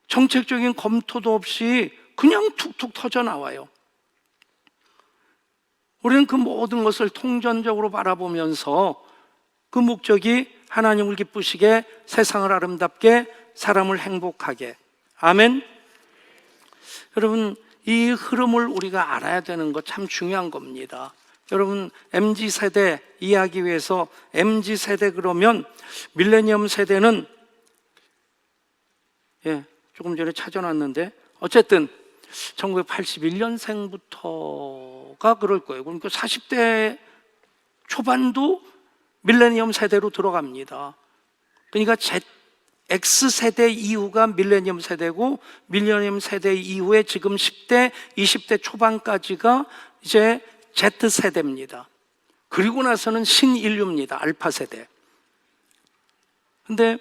정책적인 검토도 없이 그냥 툭툭 터져 나와요. 우리는 그 모든 것을 통전적으로 바라보면서 그 목적이 하나님을 기쁘시게, 세상을 아름답게, 사람을 행복하게. 아멘. 여러분, 이 흐름을 우리가 알아야 되는 거 참 중요한 겁니다. 여러분, MZ세대 이야기 위해서, MZ세대 그러면 밀레니엄 세대는 조금 전에 찾아놨는데, 어쨌든 1981년생부터가 그럴 거예요. 그러니까 40대 초반도 밀레니엄 세대로 들어갑니다. 그러니까 X세대 이후가 밀레니엄 세대고, 밀레니엄 세대 이후에 지금 10대, 20대 초반까지가 이제 Z세대입니다. 그리고 나서는 신인류입니다. 알파 세대. 근데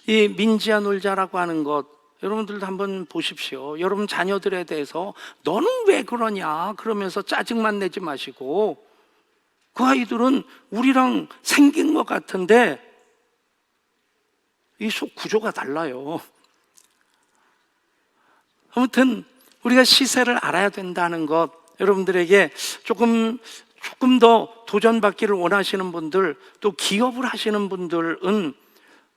이 민지야 놀자라고 하는 것, 여러분들도 한번 보십시오. 여러분 자녀들에 대해서 너는 왜 그러냐 그러면서 짜증만 내지 마시고, 그 아이들은 우리랑 생긴 것 같은데 이 속 구조가 달라요. 아무튼 우리가 시세를 알아야 된다는 것, 여러분들에게 조금 더 도전받기를 원하시는 분들, 또 기업을 하시는 분들은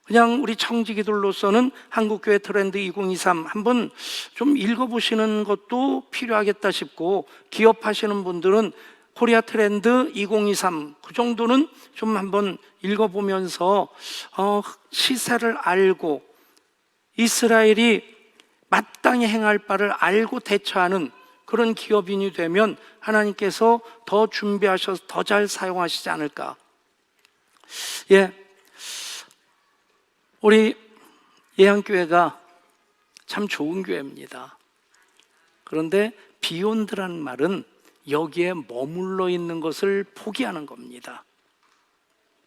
그냥 우리 청지기들로서는 한국교회 트렌드 2023 한번 좀 읽어보시는 것도 필요하겠다 싶고, 기업하시는 분들은 코리아 트렌드 2023 그 정도는 좀 한번 읽어보면서 시세를 알고 이스라엘이 마땅히 행할 바를 알고 대처하는 그런 기업인이 되면 하나님께서 더 준비하셔서 더 잘 사용하시지 않을까. 우리 예한교회가 참 좋은 교회입니다. 그런데 비욘드라는 말은 여기에 머물러 있는 것을 포기하는 겁니다.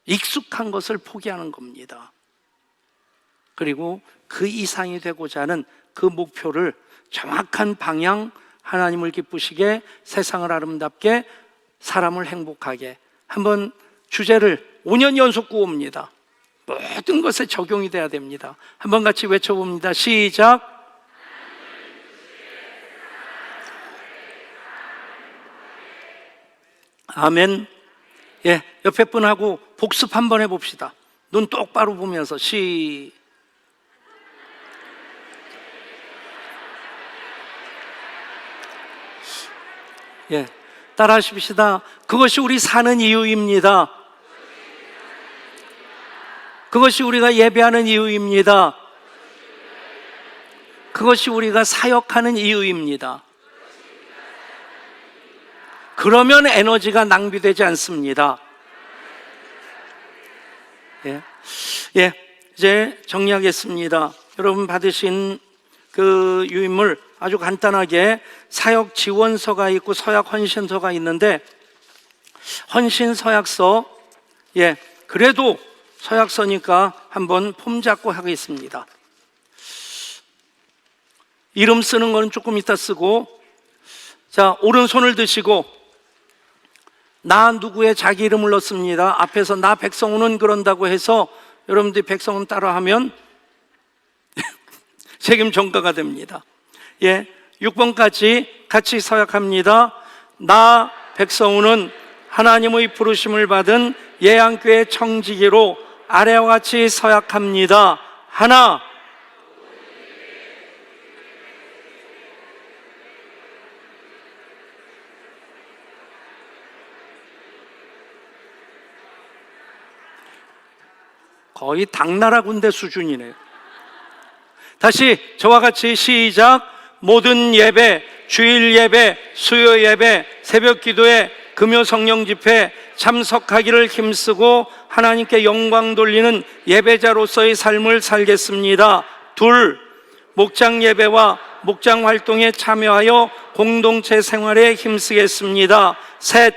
익숙한 것을 포기하는 겁니다. 그리고 그 이상이 되고자 하는 그 목표를 정확한 방향, 하나님을 기쁘시게, 세상을 아름답게, 사람을 행복하게. 한번 주제를 5년 연속 구호입니다. 모든 것에 적용이 돼야 됩니다. 한번 같이 외쳐봅니다. 시작. 아멘. 예, 옆에 분하고 복습 한번 해봅시다. 눈 똑바로 보면서 예, 따라 하십시다. 그것이 우리 사는 이유입니다. 그것이 우리가 예배하는 이유입니다. 그것이 우리가 사역하는 이유입니다. 그러면 에너지가 낭비되지 않습니다. 예, 이제 정리하겠습니다. 여러분 받으신 그 유인물 아주 간단하게 사역 지원서가 있고 서약 헌신서가 있는데, 헌신 서약서, 그래도 서약서니까 한번 폼 잡고 하겠습니다. 이름 쓰는 거는 조금 이따 쓰고, 자, 오른손을 드시고 나 누구의 자기 이름을 넣습니다. 앞에서 나 백성우는 그런다고 해서 여러분들이 백성훈 따라하면 책임 전가가 됩니다. 6번까지 같이 서약합니다. 나 백성우는 하나님의 부르심을 받은 예양교회 청지기로 아래와 같이 서약합니다. 하나, 거의 당나라 군대 수준이네요. 다시 저와 같이 시작. 모든 예배, 주일 예배, 수요 예배, 새벽 기도에 금요 성령 집회 참석하기를 힘쓰고 하나님께 영광 돌리는 예배자로서의 삶을 살겠습니다. 둘, 목장 예배와 목장 활동에 참여하여 공동체 생활에 힘쓰겠습니다. 셋,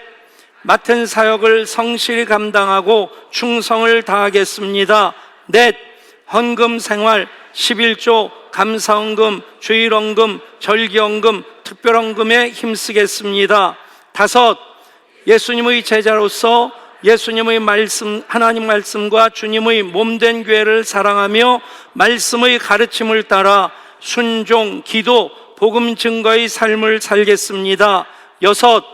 맡은 사역을 성실히 감당하고 충성을 다하겠습니다. 넷, 헌금 생활, 11조, 감사헌금, 주일헌금, 절기헌금, 특별헌금에 힘쓰겠습니다. 다섯, 예수님의 제자로서 예수님의 말씀, 하나님 말씀과 주님의 몸된 교회를 사랑하며 말씀의 가르침을 따라 순종, 기도, 복음 증거의 삶을 살겠습니다. 여섯,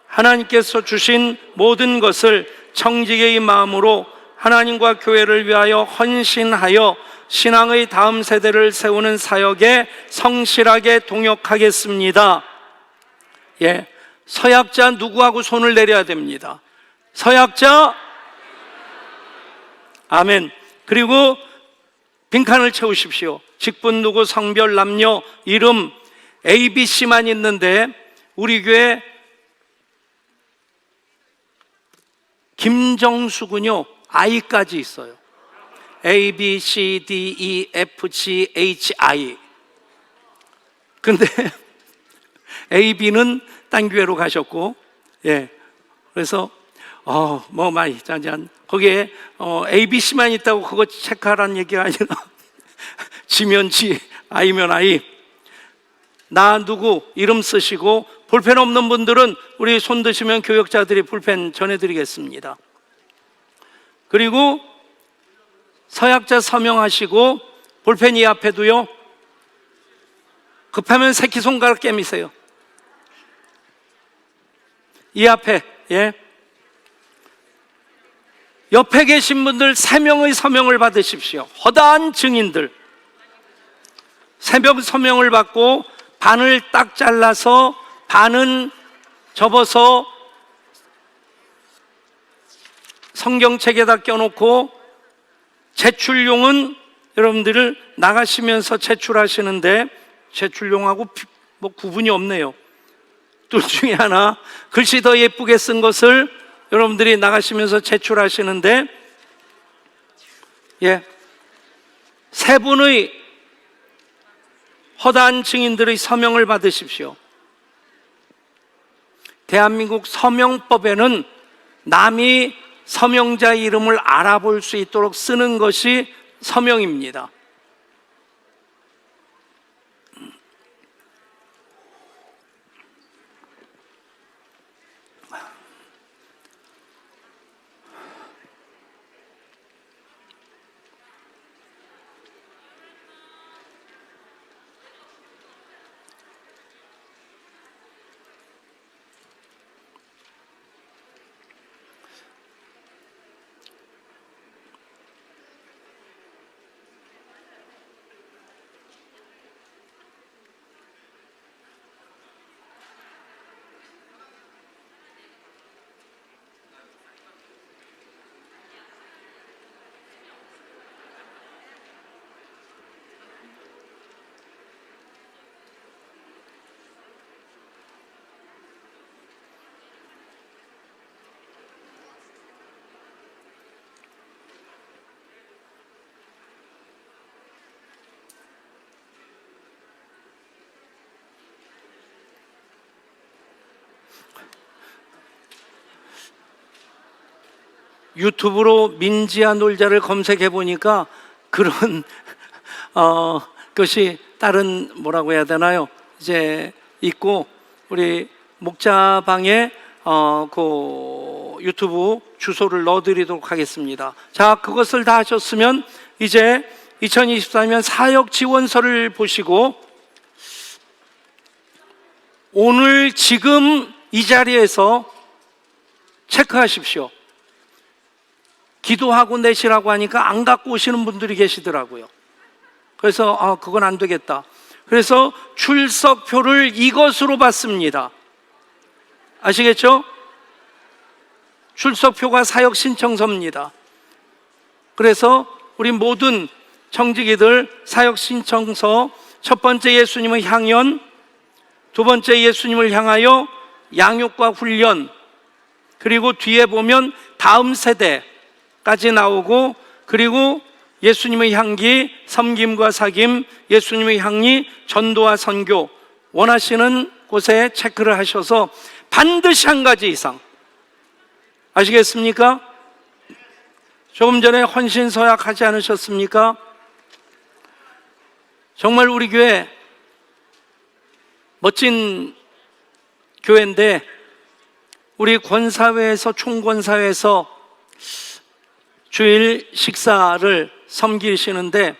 하나님께서 주신 모든 것을 청지기의 마음으로 하나님과 교회를 위하여 헌신하여 신앙의 다음 세대를 세우는 사역에 성실하게 동역하겠습니다. 서약자 누구하고 손을 내려야 됩니다. 서약자, 아멘. 그리고 빈칸을 채우십시오. 직분 누구, 성별, 남녀, 이름, ABC만 있는데 우리 교회 김정수군요, I까지 있어요. A, B, C, D, E, F, G, H, I. 근데 A, B는 딴 교회로 가셨고, 그래서 뭐 많이 짠짠 거기에 A, B, C만 있다고 그거 체크하라는 얘기가 아니라 지면 지, I면 I. 나 누구 이름 쓰시고, 볼펜 없는 분들은 우리 손 드시면 교역자들이 볼펜 전해드리겠습니다. 그리고 서약자 서명하시고 볼펜 이 앞에도요, 급하면 새끼손가락 깨미세요. 이 앞에, 옆에 계신 분들 3명의 서명을 받으십시오. 허다한 증인들 3명 서명을 받고 반을 딱 잘라서 반은 접어서 성경책에다 껴놓고, 제출용은 여러분들을 나가시면서 제출하시는데 제출용하고 뭐 구분이 없네요. 둘 중에 하나, 글씨 더 예쁘게 쓴 것을 여러분들이 나가시면서 제출하시는데, 세 분의 허다한 증인들의 서명을 받으십시오. 대한민국 서명법에는 남이 서명자 이름을 알아볼 수 있도록 쓰는 것이 서명입니다. 유튜브로 민지와 놀자를 검색해 보니까 그런 것이 다른 뭐라고 해야 되나요? 이제 있고, 우리 목자방에 그 유튜브 주소를 넣어드리도록 하겠습니다. 자, 그것을 다 하셨으면 이제 2024년 사역 지원서를 보시고 오늘 지금 이 자리에서 체크하십시오. 기도하고 내시라고 하니까 안 갖고 오시는 분들이 계시더라고요. 그래서 그건 안 되겠다. 그래서 출석표를 이것으로 받습니다. 아시겠죠? 출석표가 사역 신청서입니다. 그래서 우리 모든 청지기들 사역 신청서, 첫 번째 예수님을 향연, 두 번째 예수님을 향하여 양육과 훈련, 그리고 뒤에 보면 다음 세대까지 나오고, 그리고 예수님의 향기, 섬김과 사김, 예수님의 향기, 전도와 선교, 원하시는 곳에 체크를 하셔서 반드시 한 가지 이상, 아시겠습니까? 조금 전에 헌신서약 하지 않으셨습니까? 정말 우리 교회 멋진 교회인데, 우리 권사회에서, 총권사회에서 주일 식사를 섬기시는데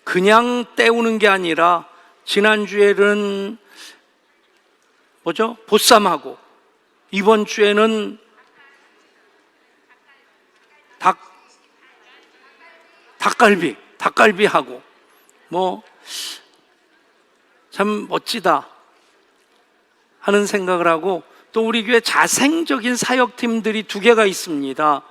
그냥 때우는 게 아니라, 지난주에는 보쌈하고, 이번 주에는 닭갈비하고, 참 멋지다 하는 생각을 하고, 또 우리 교회 자생적인 사역팀들이 두 개가 있습니다.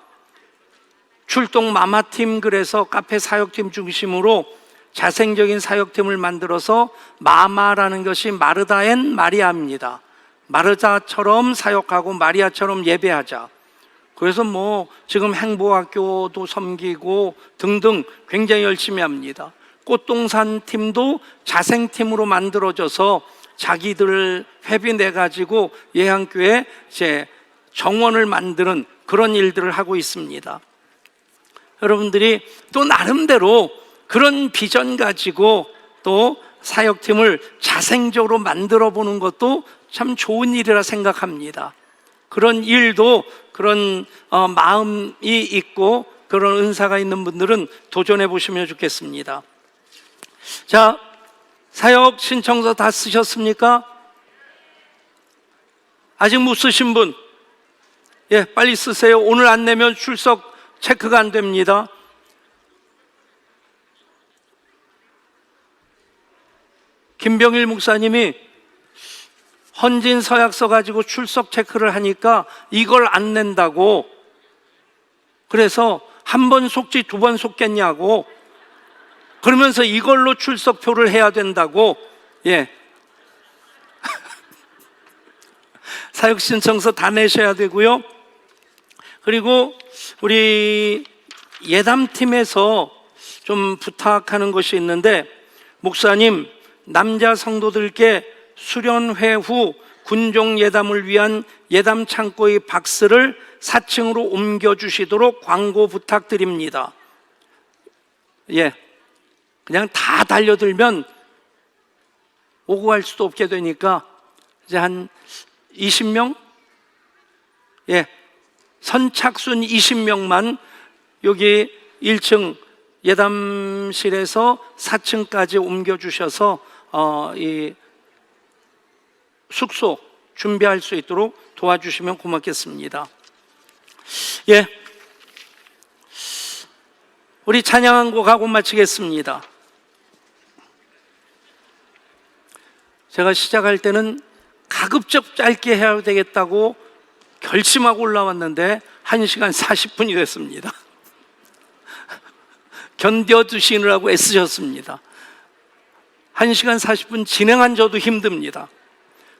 출동 마마팀, 그래서 카페 사역팀 중심으로 자생적인 사역팀을 만들어서 마마라는 것이 마르다 앤 마리아입니다. 마르다처럼 사역하고 마리아처럼 예배하자. 그래서 지금 행보학교도 섬기고 등등 굉장히 열심히 합니다. 꽃동산 팀도 자생팀으로 만들어져서 자기들 회비 내가지고 예향교회 이제 정원을 만드는 그런 일들을 하고 있습니다. 여러분들이 또 나름대로 그런 비전 가지고 또 사역팀을 자생적으로 만들어 보는 것도 참 좋은 일이라 생각합니다. 그런 일도, 그런 마음이 있고 그런 은사가 있는 분들은 도전해 보시면 좋겠습니다. 자, 사역 신청서 다 쓰셨습니까? 아직 못 쓰신 분, 빨리 쓰세요. 오늘 안 내면 출석 체크가 안 됩니다. 김병일 목사님이 헌진 서약서 가지고 출석 체크를 하니까 이걸 안 낸다고, 그래서 한 번 속지 두 번 속겠냐고, 그러면서 이걸로 출석표를 해야 된다고. 사역 신청서 다 내셔야 되고요. 그리고 우리 예담팀에서 좀 부탁하는 것이 있는데, 목사님, 남자 성도들께 수련회 후 군종 예담을 위한 예담 창고의 박스를 4층으로 옮겨주시도록 광고 부탁드립니다. 그냥 다 달려들면 오고 갈 수도 없게 되니까 이제 한 20명? 선착순 20명만 여기 1층 예담실에서 4층까지 옮겨주셔서 이 숙소 준비할 수 있도록 도와주시면 고맙겠습니다. 우리 찬양 한 곡 하고 마치겠습니다. 제가 시작할 때는 가급적 짧게 해야 되겠다고 결심하고 올라왔는데 1시간 40분이 됐습니다. 견뎌두시느라고 애쓰셨습니다. 1시간 40분 진행한 저도 힘듭니다.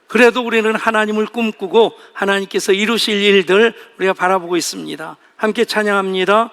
그래도 우리는 하나님을 꿈꾸고 하나님께서 이루실 일들 우리가 바라보고 있습니다. 함께 찬양합니다.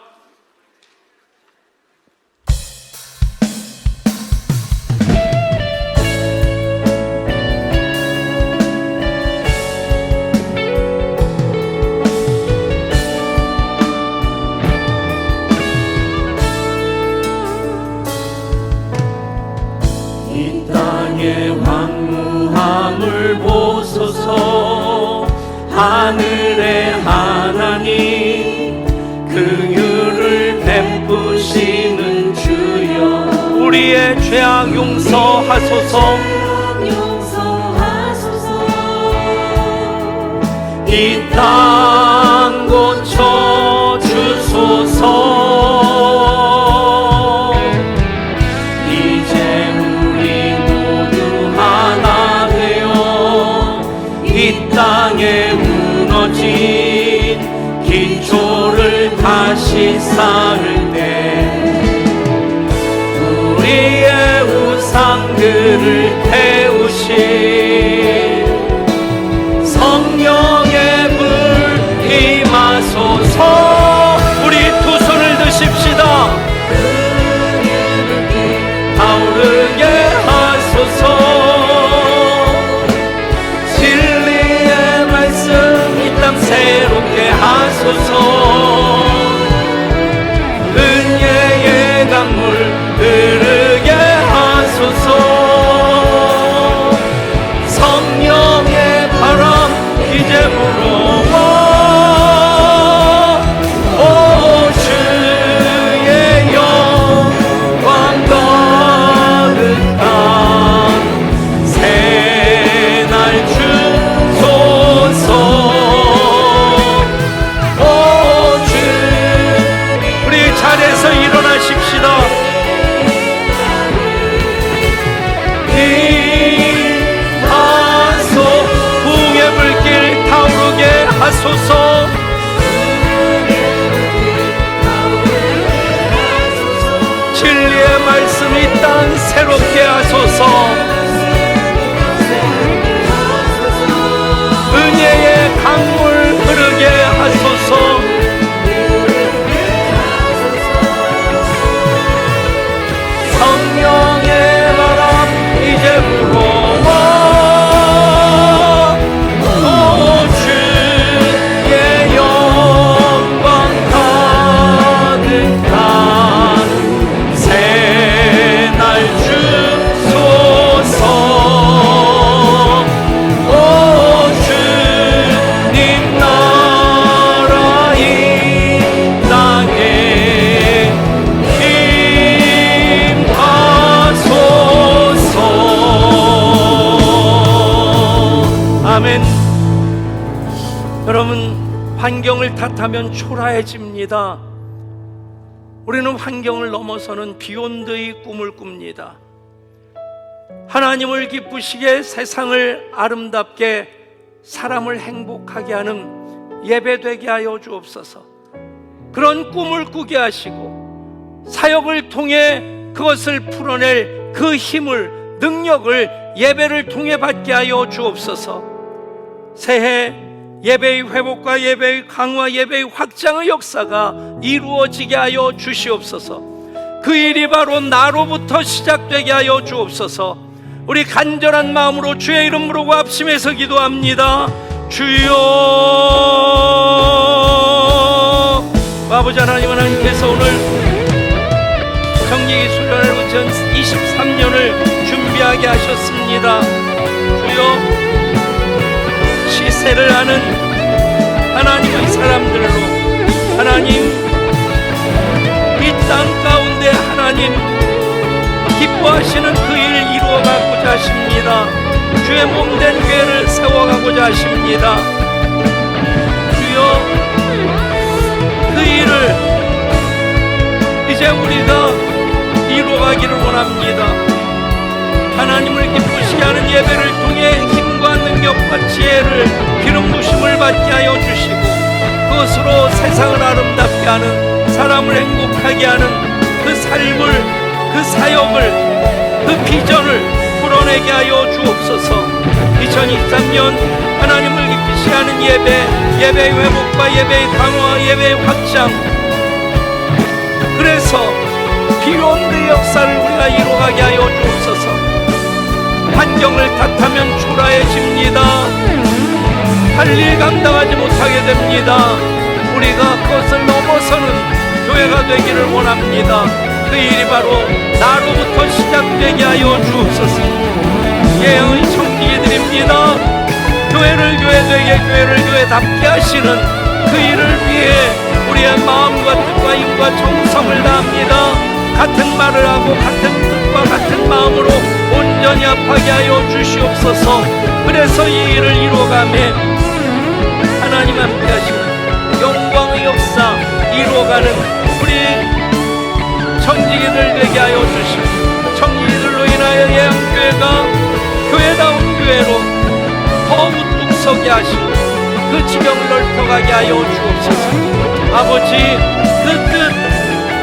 땅의 황무함을 보소서. 하늘의 하나님 긍휼을 베푸시는 주여 우리의 죄악 용서하소서. 이 땅 고쳐 주소서. 이제 우리 모두 하나 되어 이 땅에 무너진 기초를 다시 쌓을 때 우리의 우상들을 태우신 성령의 불 임하소서. 우리 두 손을 드십시다. 타오르게 하소서. 진리의 말씀 이 땅 새롭게 하소서. 은혜의 강물 흐르게 하소서. 성령의 바람 이제 불어와. 오 주의 영광 가득한 새날 주소서. 오 주 우리 자리에서 일어나십시다. 하소서. 진리의 말씀 이 땅 새롭게 하소서. 은혜의 강물 흐르게 하소서. 성령의 바람 이제 불어와. 아멘. 여러분, 환경을 탓하면 초라해집니다. 우리는 환경을 넘어서는 비욘드의 꿈을 꿉니다. 하나님을 기쁘시게 세상을 아름답게 사람을 행복하게 하는 예배되게 하여 주옵소서. 그런 꿈을 꾸게 하시고 사역을 통해 그것을 풀어낼 그 힘을, 능력을 예배를 통해 받게 하여 주옵소서. 새해 예배의 회복과 예배의 강화, 예배의 확장의 역사가 이루어지게 하여 주시옵소서. 그 일이 바로 나로부터 시작되게 하여 주옵소서. 우리 간절한 마음으로 주의 이름 부르고 합심해서 기도합니다. 주여. 아버지 하나님, 하나님께서 오늘 정기기 수련을 2023년을 준비하게 하셨습니다. 주여, 시세를 아는 하나님의 사람들로 하나님, 이 땅 가운데 하나님 기뻐하시는 그 일 이루어가고자 하십니다. 주의 몸된 교회를 세워가고자 하십니다. 주여, 그 일을 이제 우리가 이루어가기를 원합니다. 하나님을 기쁘시게 하는 예배를 통해 힘과 능력과 지혜를 기름 부심을 받게 하여 주시고 그것으로 세상을 아름답게 하는, 사람을 행복하게 하는 그 삶을, 그 사역을, 그 비전을 풀어내게 하여 주옵소서. 2023년 하나님을 기쁘시게 하는 예배, 예배의 회복과 예배의 강화, 예배의 확장, 그래서 비욘드 역사를 우리가 이루어가게 하여 주옵소서. 환경을 탓하면 초라해집니다. 할 일 감당하지 못하게 됩니다. 우리가 그것을 넘어서는 교회가 되기를 원합니다. 그 일이 바로 나로부터 시작되게 하여 주옵소서. 교회를 교회되게, 교회를 교회답게 하시는 그 일을 위해 우리의 마음과 뜻과 힘과 정성을 다합니다. 같은 말을 하고 같은 뜻과 같은 마음으로 온전히 합하게 하여 주시옵소서. 그래서 이 일을 이루어가매 하나님 함께 하시는 영광의 역사 이루어가는 우리 청지기들 되게 하여 주시고, 청지기들로 인하여 예양교회가 교회다운 교회로 더 우뚝 서게 하시고 그 지경을 넓혀가게 하여 주옵소서. 아버지, 그 뜻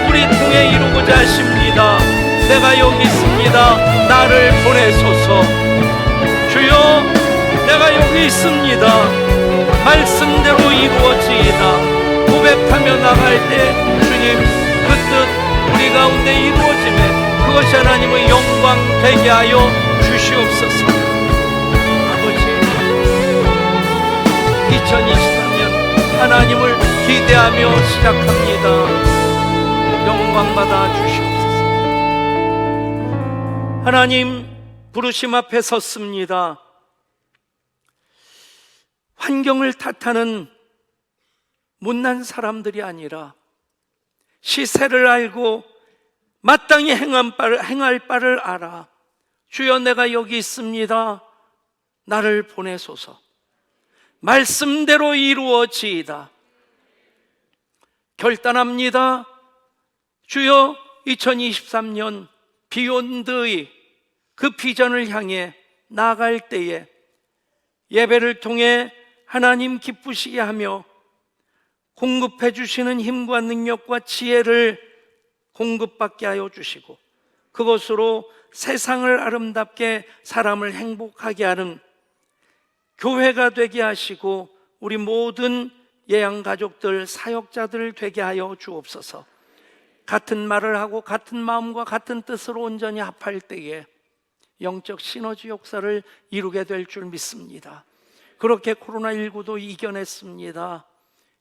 우리 통해 이루고자 하십니다. 내가 여기 있습니다. 나를 보내소서. 주여, 내가 여기 있습니다. 말씀대로 이루어지이다. 고백하며 나갈 때 주님 그 뜻 우리 가운데 이루어지네 그것이 하나님의 영광 되게 하여 주시옵소서. 아버지, 2023년 하나님을 기대하며 시작합니다. 영광 받아 주시옵소서. 하나님, 부르심 앞에 섰습니다. 환경을 탓하는 못난 사람들이 아니라 시세를 알고 마땅히 행할 바를 알아. 주여, 내가 여기 있습니다. 나를 보내소서. 말씀대로 이루어지이다. 결단합니다. 주여, 2023년 비욘드의 그 비전을 향해 나아갈 때에 예배를 통해 하나님 기쁘시게 하며 공급해 주시는 힘과 능력과 지혜를 공급받게 하여 주시고 그것으로 세상을 아름답게 사람을 행복하게 하는 교회가 되게 하시고 우리 모든 예양가족들, 사역자들 되게 하여 주옵소서. 같은 말을 하고 같은 마음과 같은 뜻으로 온전히 합할 때에 영적 시너지 역사를 이루게 될 줄 믿습니다. 그렇게 코로나19도 이겨냈습니다.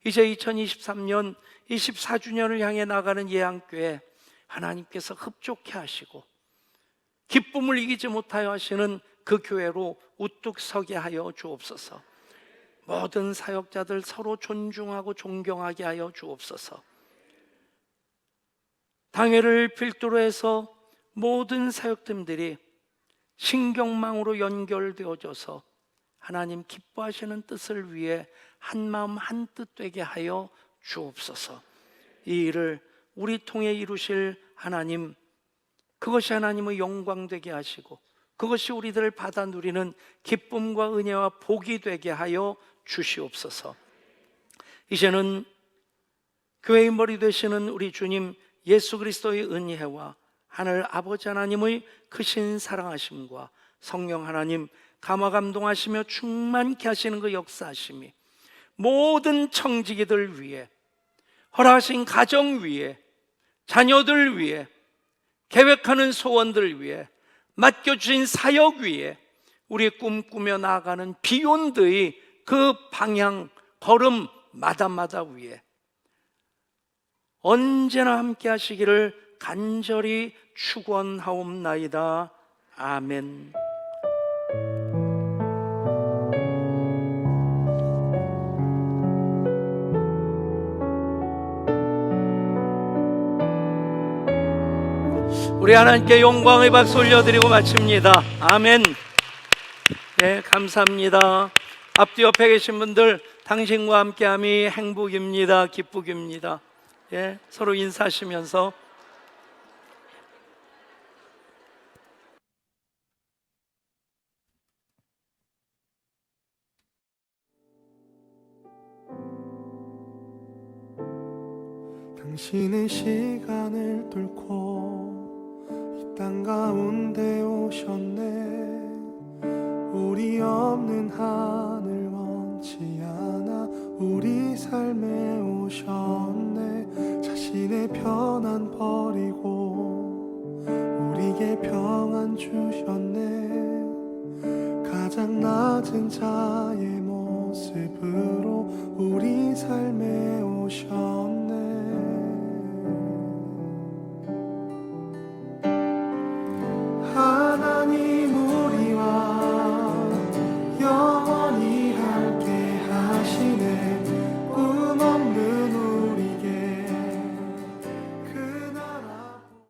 이제 2023년 24주년을 향해 나가는 예양교회 하나님께서 흡족해 하시고 기쁨을 이기지 못하여 하시는 그 교회로 우뚝 서게 하여 주옵소서. 모든 사역자들 서로 존중하고 존경하게 하여 주옵소서. 당회를 필두로 해서 모든 사역팀들이 신경망으로 연결되어져서 하나님 기뻐하시는 뜻을 위해 한마음 한뜻 되게 하여 주옵소서. 이 일을 우리 통해 이루실 하나님, 그것이 하나님의 영광 되게 하시고 그것이 우리들을 받아 누리는 기쁨과 은혜와 복이 되게 하여 주시옵소서. 이제는 교회의 머리 되시는 우리 주님 예수 그리스도의 은혜와 하늘 아버지 하나님의 크신 사랑하심과 성령 하나님 감화 감동하시며 충만케 하시는 그 역사하심이 모든 청지기들 위해, 허락하신 가정 위해, 자녀들 위해, 계획하는 소원들 위해, 맡겨주신 사역 위에 우리 꿈꾸며 나아가는 비욘드의 그 방향 걸음마다마다 위에 언제나 함께 하시기를 간절히 축원하옵나이다. 아멘. 우리 하나님께 영광의 박수 올려드리고 마칩니다. 아멘. 네, 감사합니다. 앞뒤 옆에 계신 분들, 당신과 함께함이 행복입니다. 기쁨입니다. 예, 서로 인사하시면서 당신은 시간을 뚫고 이 땅 가운데 오셨네. 우리 없는 하늘 원치 않아 우리 삶에 오셨네. 자신의 편안 버리고 우리에게 평안 주셨네. 가장 낮은 자의 모습으로 우리 삶에 오셨네.